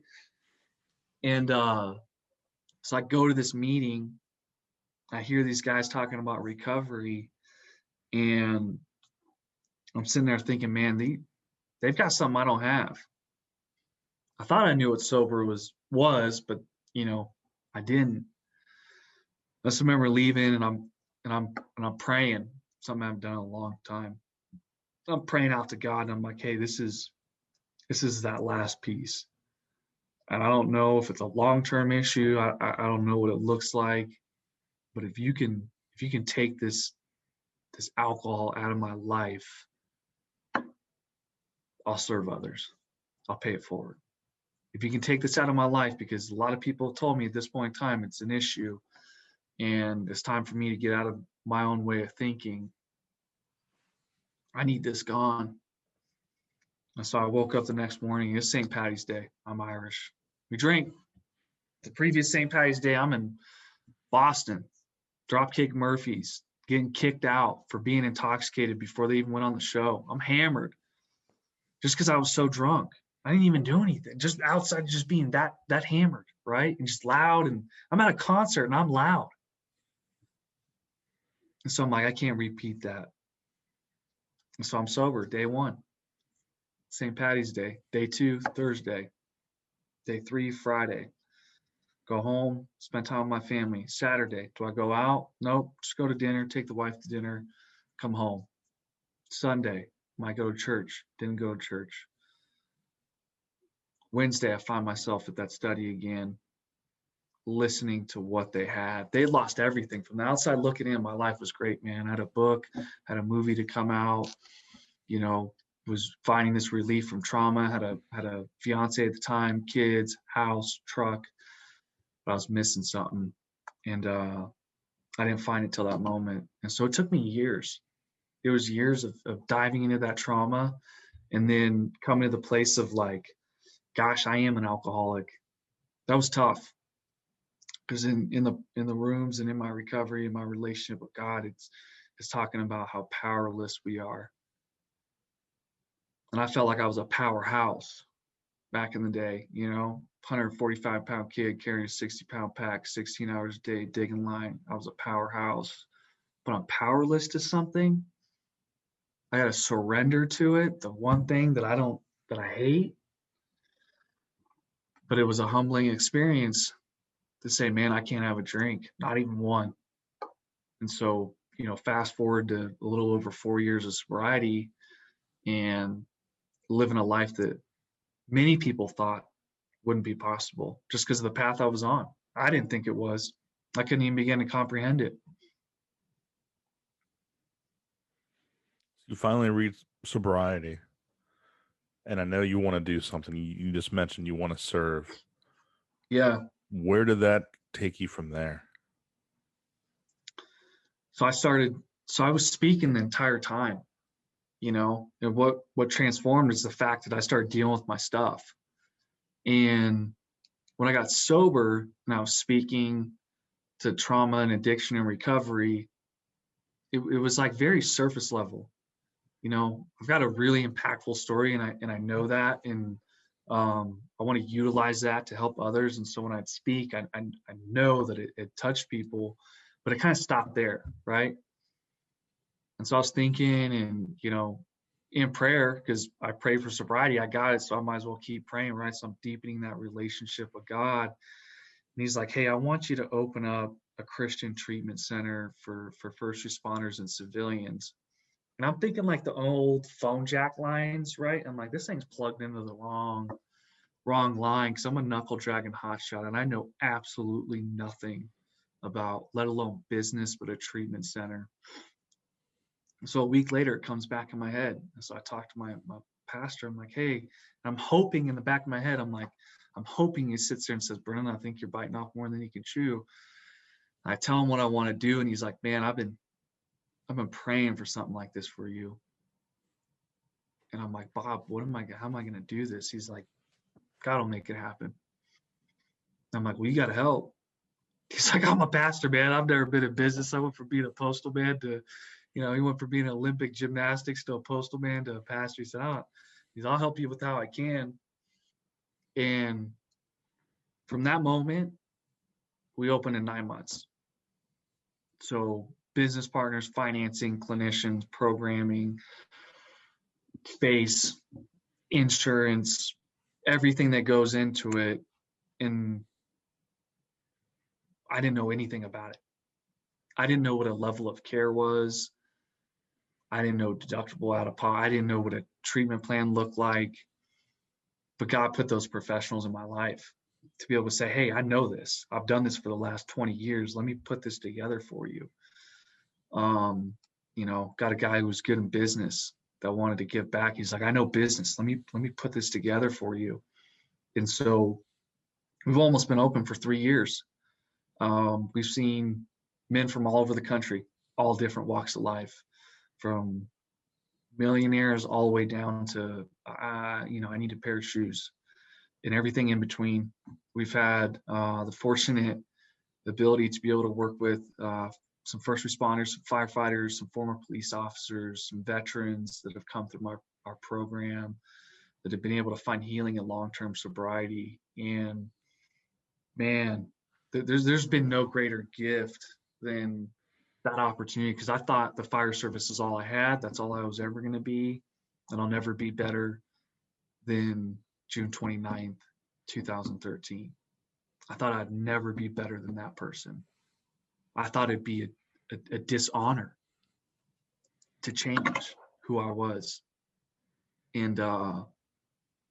And so I go to this meeting. I hear these guys talking about recovery, and I'm sitting there thinking, man, they've got something I don't have. I thought I knew what sober was, but I didn't. I just remember leaving, and I'm praying. Something I haven't done in a long time. I'm praying out to God, and I'm like, hey, this is that last piece. And I don't know if it's a long-term issue. I don't know what it looks like, but if you can take this alcohol out of my life, I'll serve others. I'll pay it forward. If you can take this out of my life, because a lot of people have told me at this point in time it's an issue, and it's time for me to get out of my own way of thinking. I need this gone. And so I woke up the next morning. It's St. Patty's Day. I'm Irish. We drink. The previous St. Patty's Day, I'm in Boston, Dropkick Murphys, getting kicked out for being intoxicated before they even went on the show. I'm hammered just because I was so drunk. I didn't even do anything, just outside, just being that hammered, right? And just loud. And I'm at a concert and I'm loud. And so I'm like, I can't repeat that. And so I'm sober, day 1, St. Patty's Day, day 2, Thursday, day 3, Friday. Go home, spend time with my family. Saturday, do I go out? Nope, just go to dinner, take the wife to dinner, come home. Sunday, might go to church, didn't go to church. Wednesday, I find myself at that study again, listening to what they had. They lost everything. From the outside looking in, my life was great, man. I had a book, had a movie to come out, was finding this relief from trauma, had a fiance at the time, kids, house, truck, but I was missing something. And I didn't find it till that moment. And so it took me years. It was years of diving into that trauma and then coming to the place of like, gosh, I am an alcoholic. That was tough. Because in the rooms and in my recovery and my relationship with God, it's talking about how powerless we are. And I felt like I was a powerhouse back in the day, 145-pound kid carrying a 60-pound pack, 16 hours a day, digging line. I was a powerhouse. But I'm powerless to something. I got to surrender to it. The one thing that I hate. But it was a humbling experience to say, man, I can't have a drink, not even one. And so, fast forward to a little over 4 years of sobriety and living a life that many people thought wouldn't be possible just because of the path I was on. I didn't think it was. I couldn't even begin to comprehend it. You finally reached sobriety, and I know you want to do something. You just mentioned you want to serve. Yeah. Where did that take you from there? So I was speaking the entire time, and what transformed is the fact that I started dealing with my stuff. And when I got sober and I was speaking to trauma and addiction and recovery, it was like very surface level. I've got a really impactful story, and I know that, and I want to utilize that to help others. And so when I speak, I know that it touched people, but it kind of stopped there, right? And so I was thinking, and in prayer, because I pray for sobriety, I got it, so I might as well keep praying, right? So I'm deepening that relationship with God. And he's like, hey, I want you to open up a Christian treatment center for first responders and civilians. And I'm thinking like the old phone jack lines, right? I'm like, this thing's plugged into the wrong line, because I'm a knuckle dragging hotshot and I know absolutely nothing about, let alone business, but a treatment center. So a week later, it comes back in my head. And so I talked to my pastor. I'm like, hey, I'm hoping in the back of my head, I'm hoping he sits there and says, Brendan, I think you're biting off more than you can chew. I tell him what I want to do. And he's like, man, I've been praying for something like this for you. And I'm like, Bob, how am I going to do this? He's like, God will make it happen. I'm like, well, you got to help. He's like, I'm a pastor, man. I've never been in business. I went from being a postal man to, he went from being an Olympic gymnastics to a postal man to a pastor. He said, I'll help you with how I can. And from that moment, we opened in 9 months. So business partners, financing, clinicians, programming, space, insurance, everything that goes into it. And I didn't know anything about it. I didn't know what a level of care was. I didn't know deductible out of pocket. I didn't know what a treatment plan looked like. But God put those professionals in my life to be able to say, hey, I know this. I've done this for the last 20 years. Let me put this together for you. Got a guy who was good in business that wanted to give back. He's like, I know business. Let me put this together for you. And so we've almost been open for 3 years. We've seen men from all over the country, all different walks of life, from millionaires all the way down to, I need a pair of shoes, and everything in between. We've had the fortunate ability to be able to work with some first responders, some firefighters, some former police officers, some veterans that have come through our program that have been able to find healing in long-term sobriety. And man, there's been no greater gift than that opportunity, because I thought the fire service is all I had. That's all I was ever going to be. And I'll never be better than June 29th, 2013. I thought I'd never be better than that person. I thought it'd be a dishonor to change who I was. And man,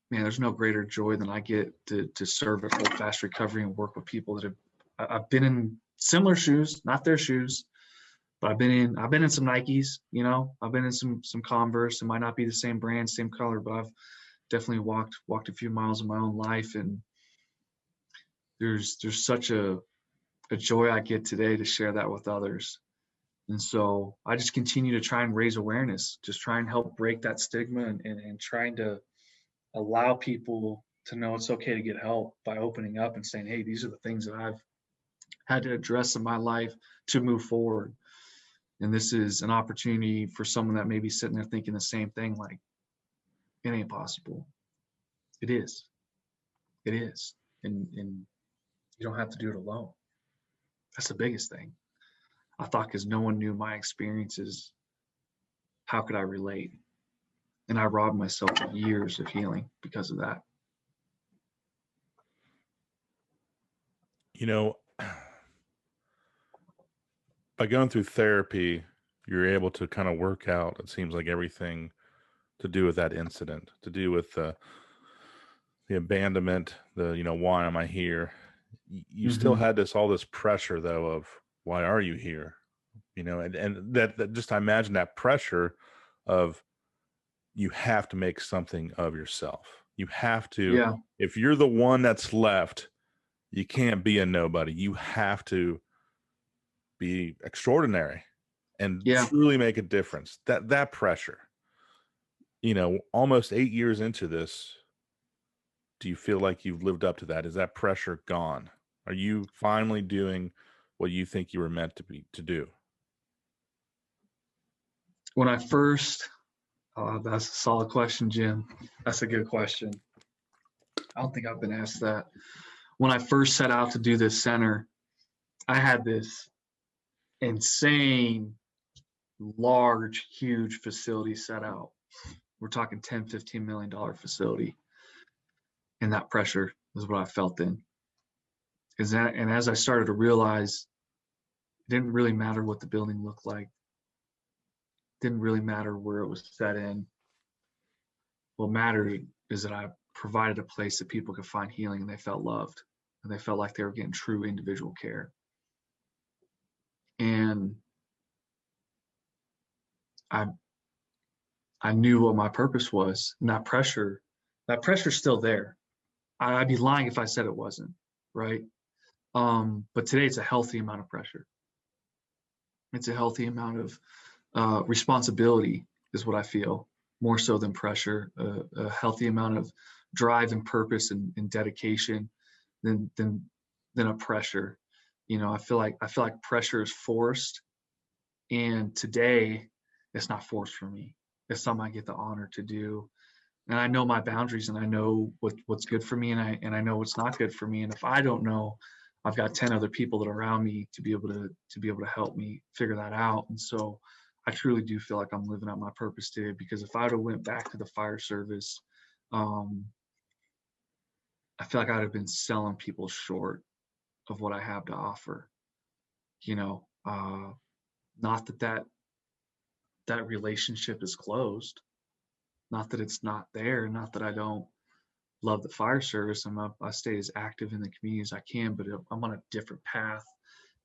there's no greater joy than I get to serve at Full Fast Recovery and work with people that I've been in similar shoes, not their shoes, but I've been in some Nikes, I've been in some Converse. It might not be the same brand, same color, but I've definitely walked a few miles in my own life. And there's such a joy I get today to share that with others. And so I just continue to try and raise awareness, just try and help break that stigma, and trying to allow people to know it's okay to get help by opening up and saying, hey, these are the things that I've had to address in my life to move forward. And this is an opportunity for someone that may be sitting there thinking the same thing, like, it ain't possible. It is. It is. And you don't have to do it alone. That's the biggest thing. I thought, because no one knew my experiences, how could I relate? And I robbed myself of years of healing because of that. By going through therapy, you're able to kind of work out, it seems like, everything to do with that incident, to do with the abandonment, why am I here? You still had all this pressure, though, of why are you here? And that just, I imagine that pressure of, you have to make something of yourself. You have to, if you're the one that's left, you can't be a nobody. You have to be extraordinary and truly make a difference. That pressure, almost 8 years into this, do you feel like you've lived up to that? Is that pressure gone? Are you finally doing what you think you were meant to do? When I first That's a solid question, Jim. That's a good question. I don't think I've been asked that. When I first set out to do this center, I had this insane, large, huge facility set out. We're talking $10, $15 million facility. And that pressure is what I felt in. And as I started to realize, it didn't really matter what the building looked like. It didn't really matter where it was set in. What mattered is that I provided a place that people could find healing and they felt loved and they felt like they were getting true individual care. And I knew what my purpose was, and that pressure's still there. I'd be lying if I said it wasn't, right? But today it's a healthy amount of pressure. It's a healthy amount of responsibility is what I feel, more so than pressure, a healthy amount of drive and purpose and dedication than a pressure. I feel like pressure is forced, and today it's not forced for me. It's something I get the honor to do. And I know my boundaries, and I know what's good for me, and I know what's not good for me. And if I don't know, I've got 10 other people that are around me to be able to help me figure that out. And so I truly do feel like I'm living out my purpose today, because if I would have went back to the fire service, I feel like I'd have been selling people short of what I have to offer. Not that relationship is closed, not that it's not there, not that I don't love the fire service. I stay as active in the community as I can, but I'm on a different path.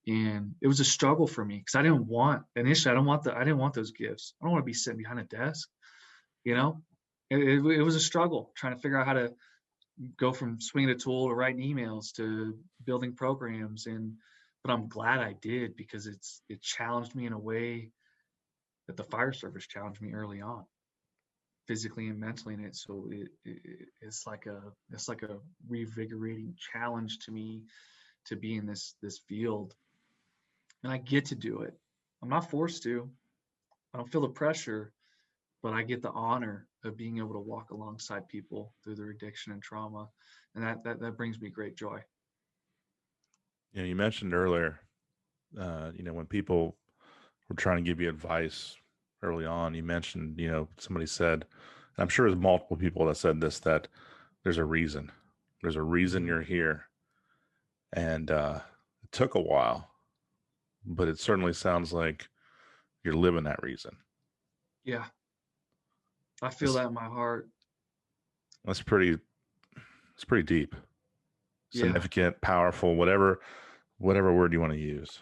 And it was a struggle for me because initially I didn't want those gifts. I don't want to be sitting behind a desk. It was a struggle trying to figure out how to go from swinging a tool to writing emails to building programs. But I'm glad I did, because it challenged me in a way that the fire service challenged me early on, physically and mentally in it. So it's like a revigorating challenge to me to be in this field, and I get to do it. I'm not forced to. I don't feel the pressure, but I get the honor of being able to walk alongside people through their addiction and trauma, and that brings me great joy. You mentioned earlier, when people were trying to give you advice early on, you mentioned, somebody said, and I'm sure there's multiple people that said this, that there's a reason you're here. And it took a while, but it certainly sounds like you're living that reason. Yeah. I feel that in my heart. It's pretty deep, significant, powerful, whatever word you want to use.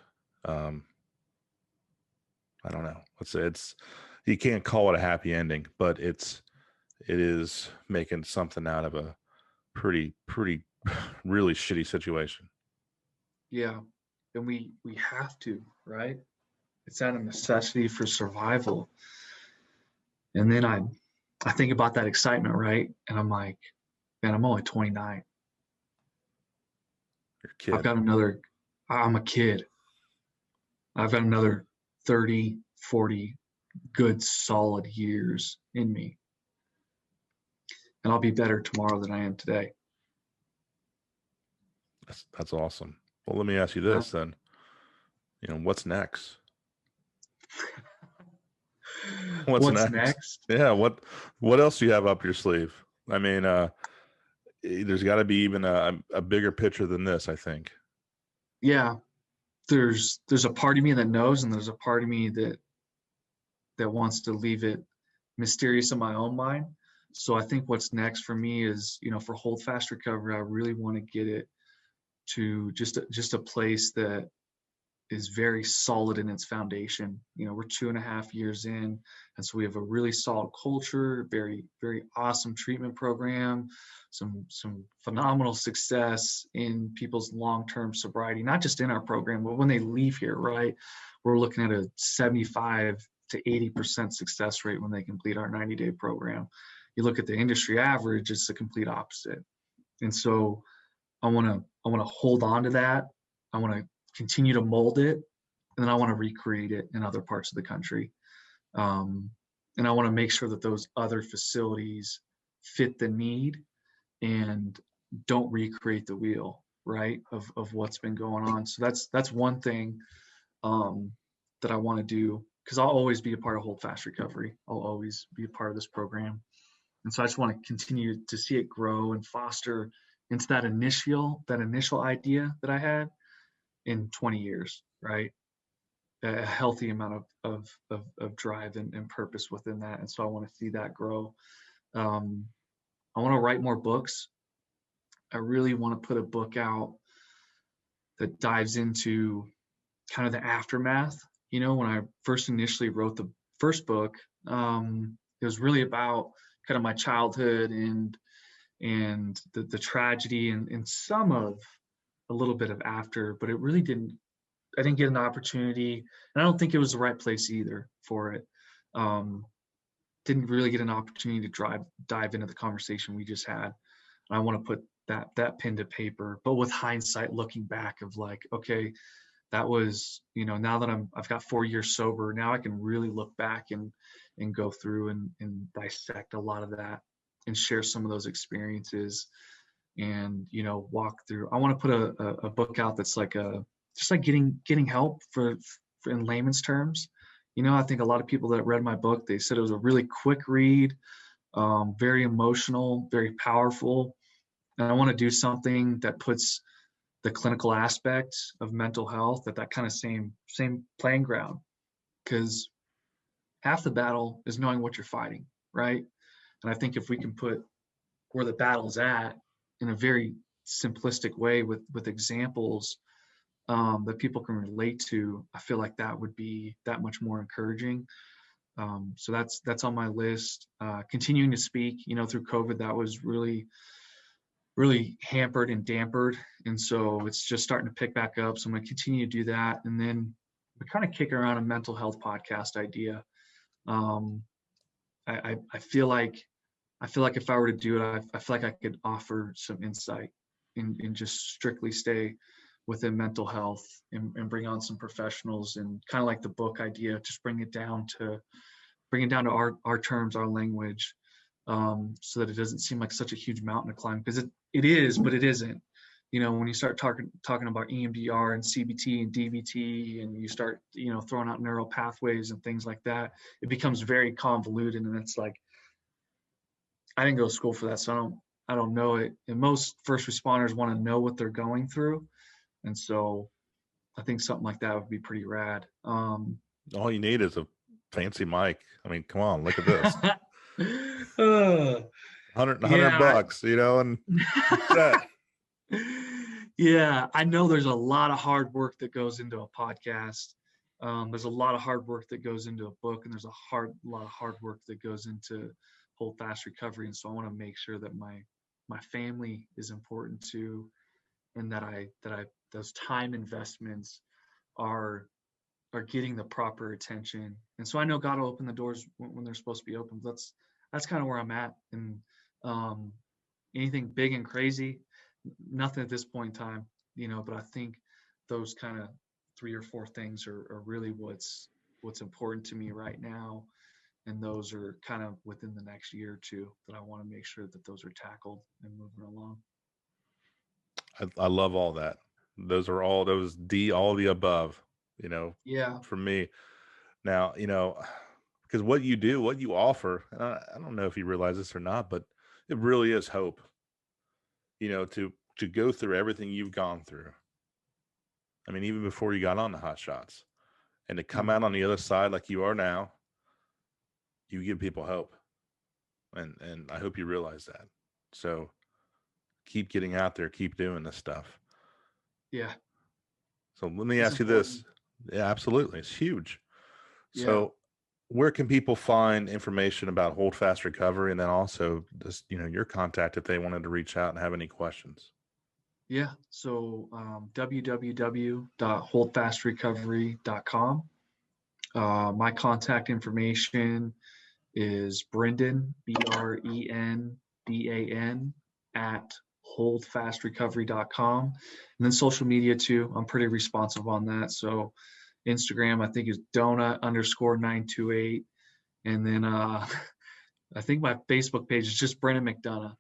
I don't know. It's you can't call it a happy ending, but it is making something out of a pretty really shitty situation. Yeah. And we have to, right? It's out of necessity for survival. And then I think about that excitement, right? And I'm like, man, I'm only 29. You're a kid. I'm a kid. I've got another 30, 40 good, solid years in me. And I'll be better tomorrow than I am today. That's awesome. Well, let me ask you this then. What's next? What's next? Yeah. What else do you have up your sleeve? I mean, there's got to be even a bigger picture than this, I think. Yeah. There's a part of me that knows, and there's a part of me that wants to leave it mysterious in my own mind. So I think what's next for me is, for Hold Fast Recovery, I really want to get it to just a place that is very solid in its foundation. We're 2.5 years in, and so we have a really solid culture, very, very awesome treatment program, some phenomenal success in people's long-term sobriety, not just in our program, but when they leave here, right? We're looking at a 75 to 80% success rate when they complete our 90-day program. You look at the industry average, it's the complete opposite. And so I want to hold on to that. I want to continue to mold it, and then I want to recreate it in other parts of the country. And I want to make sure that those other facilities fit the need and don't recreate the wheel, right, of what's been going on. So that's one thing that I want to do, because I'll always be a part of Hold Fast Recovery. I'll always be a part of this program. And so I just want to continue to see it grow and foster into that initial idea that I had in 20 years, right? A healthy amount of drive and purpose within that. And so I want to see that grow. I want to write more books. I really want to put a book out that dives into kind of the aftermath. You know, when I first initially wrote the first book, it was really about kind of my childhood and the tragedy and some of a little bit of after, but it really I didn't get an opportunity, and I don't think it was the right place either for it. Didn't really get an opportunity to dive into the conversation we just had. And I want to put that pen to paper, but with hindsight, looking back of like, okay, that was, you know, now that I've got 4 years sober, now I can really look back and go through and dissect a lot of that and share some of those experiences and, you know, walk through. I want to put a book out that's like just like getting help for in layman's terms. You know, I think a lot of people that read my book, they said it was a really quick read, very emotional, very powerful. And I want to do something that puts the clinical aspect of mental health at that kind of same playing ground, because half the battle is knowing what you're fighting, right? And I think if we can put where the battle's at in a very simplistic way with examples that people can relate to, I feel like that would be that much more encouraging. So that's on my list. Continuing to speak, you know, through COVID, that was really hampered and dampered. And so it's just starting to pick back up. So I'm going to continue to do that. And then we're kind of kicking around a mental health podcast idea. I feel like if I were to do it, I feel like I could offer some insight and just strictly stay within mental health and bring on some professionals, and kind of like the book idea, just bring it down to our terms, our language, so that it doesn't seem like such a huge mountain to climb, because it is, but it isn't. You know, when you start talking about EMDR and CBT and DBT, and you start, you know, throwing out neural pathways and things like that, it becomes very convoluted. And it's like, I didn't go to school for that, so I don't know it. And most first responders want to know what they're going through, and so I think something like that would be pretty rad. All you need is a fancy mic. I mean, come on, look at this. 100 bucks, you know, and yeah, I know there's a lot of hard work that goes into a podcast. There's a lot of hard work that goes into a book, and there's a lot of hard work that goes into Hold Fast Recovery. And so I want to make sure that my family is important too, and that those time investments are getting the proper attention. And so I know God will open the doors when they're supposed to be open. That's kind of where I'm at. And anything big and crazy, nothing at this point in time, you know, but I think those kind of 3 or 4 things are really what's important to me right now. And those are kind of within the next year or two that I want to make sure that those are tackled and moving along. I love all that. Those are all all the above, you know, Yeah. for me. Now, you know, because what you do, what you offer, I don't know if you realize this or not, but it really is hope, you know, to go through everything you've gone through. I mean, even before you got on the Hotshots, and to come out on the other side like you are now, you give people hope. And I hope you realize that. So keep getting out there, keep doing this stuff. Yeah. So let me ask you this. Yeah, absolutely. It's huge. So where can people find information about Hold Fast Recovery, and then also just, you know, your contact if they wanted to reach out and have any questions? Yeah. So www.holdfastrecovery.com. My contact information is Brendan, BRENDAN, at holdfastrecovery.com. And then social media too. I'm pretty responsive on that. So Instagram, I think, is Donut _928. And then I think my Facebook page is just Brendan McDonough.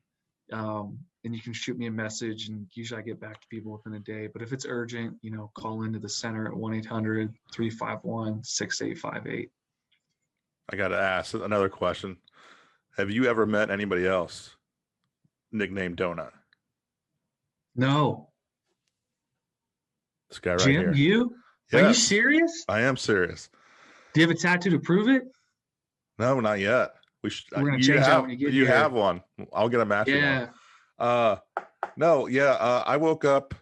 And you can shoot me a message, and usually I get back to people within a day. But if it's urgent, call into the center at 1-800-351-6858. I got to ask another question. Have you ever met anybody else nicknamed Donut? No. This guy right Jim, here. you? Yes, are you serious? I am serious. Do you have a tattoo to prove it? No, not yet. We're gonna change that when you get here. Have one. I'll get a matching one. No, yeah. I woke up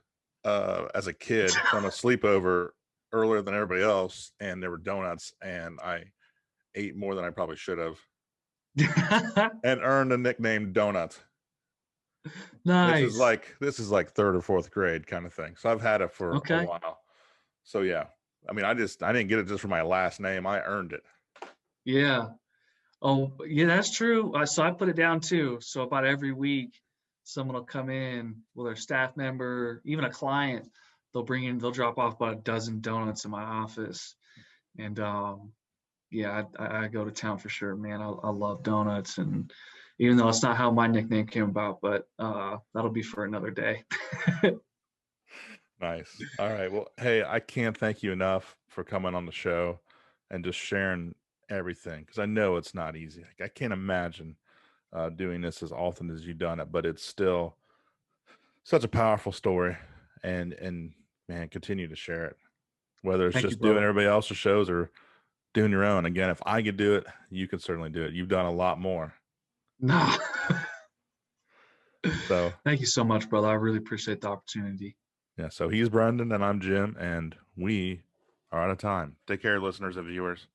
as a kid from a sleepover earlier than everybody else, and there were donuts, and I ate more than I probably should have, and earned a nickname Donut. Nice. This is like third or fourth grade kind of thing. So I've had it for a while. So yeah, I mean, I didn't get it just for my last name. I earned it. Yeah. Oh, yeah, that's true. So I put it down too. So about every week, someone will come in, whether a staff member, even a client, they'll drop off about a dozen donuts in my office. And yeah, I go to town for sure, man. I love donuts, and even though it's not how my nickname came about, but that'll be for another day. Nice. All right. Well, hey, I can't thank you enough for coming on the show and just sharing everything, because I know it's not easy. Like, I can't imagine doing this as often as you've done it, but it's still such a powerful story, and man, continue to share it, whether it's just doing everybody else's shows or doing your own. Again, if I could do it, you can certainly do it. You've done a lot more. No. So thank you so much, brother. I really appreciate the opportunity. Yeah. So he's Brendan and I'm Jim, and we are out of time. Take care, listeners and viewers.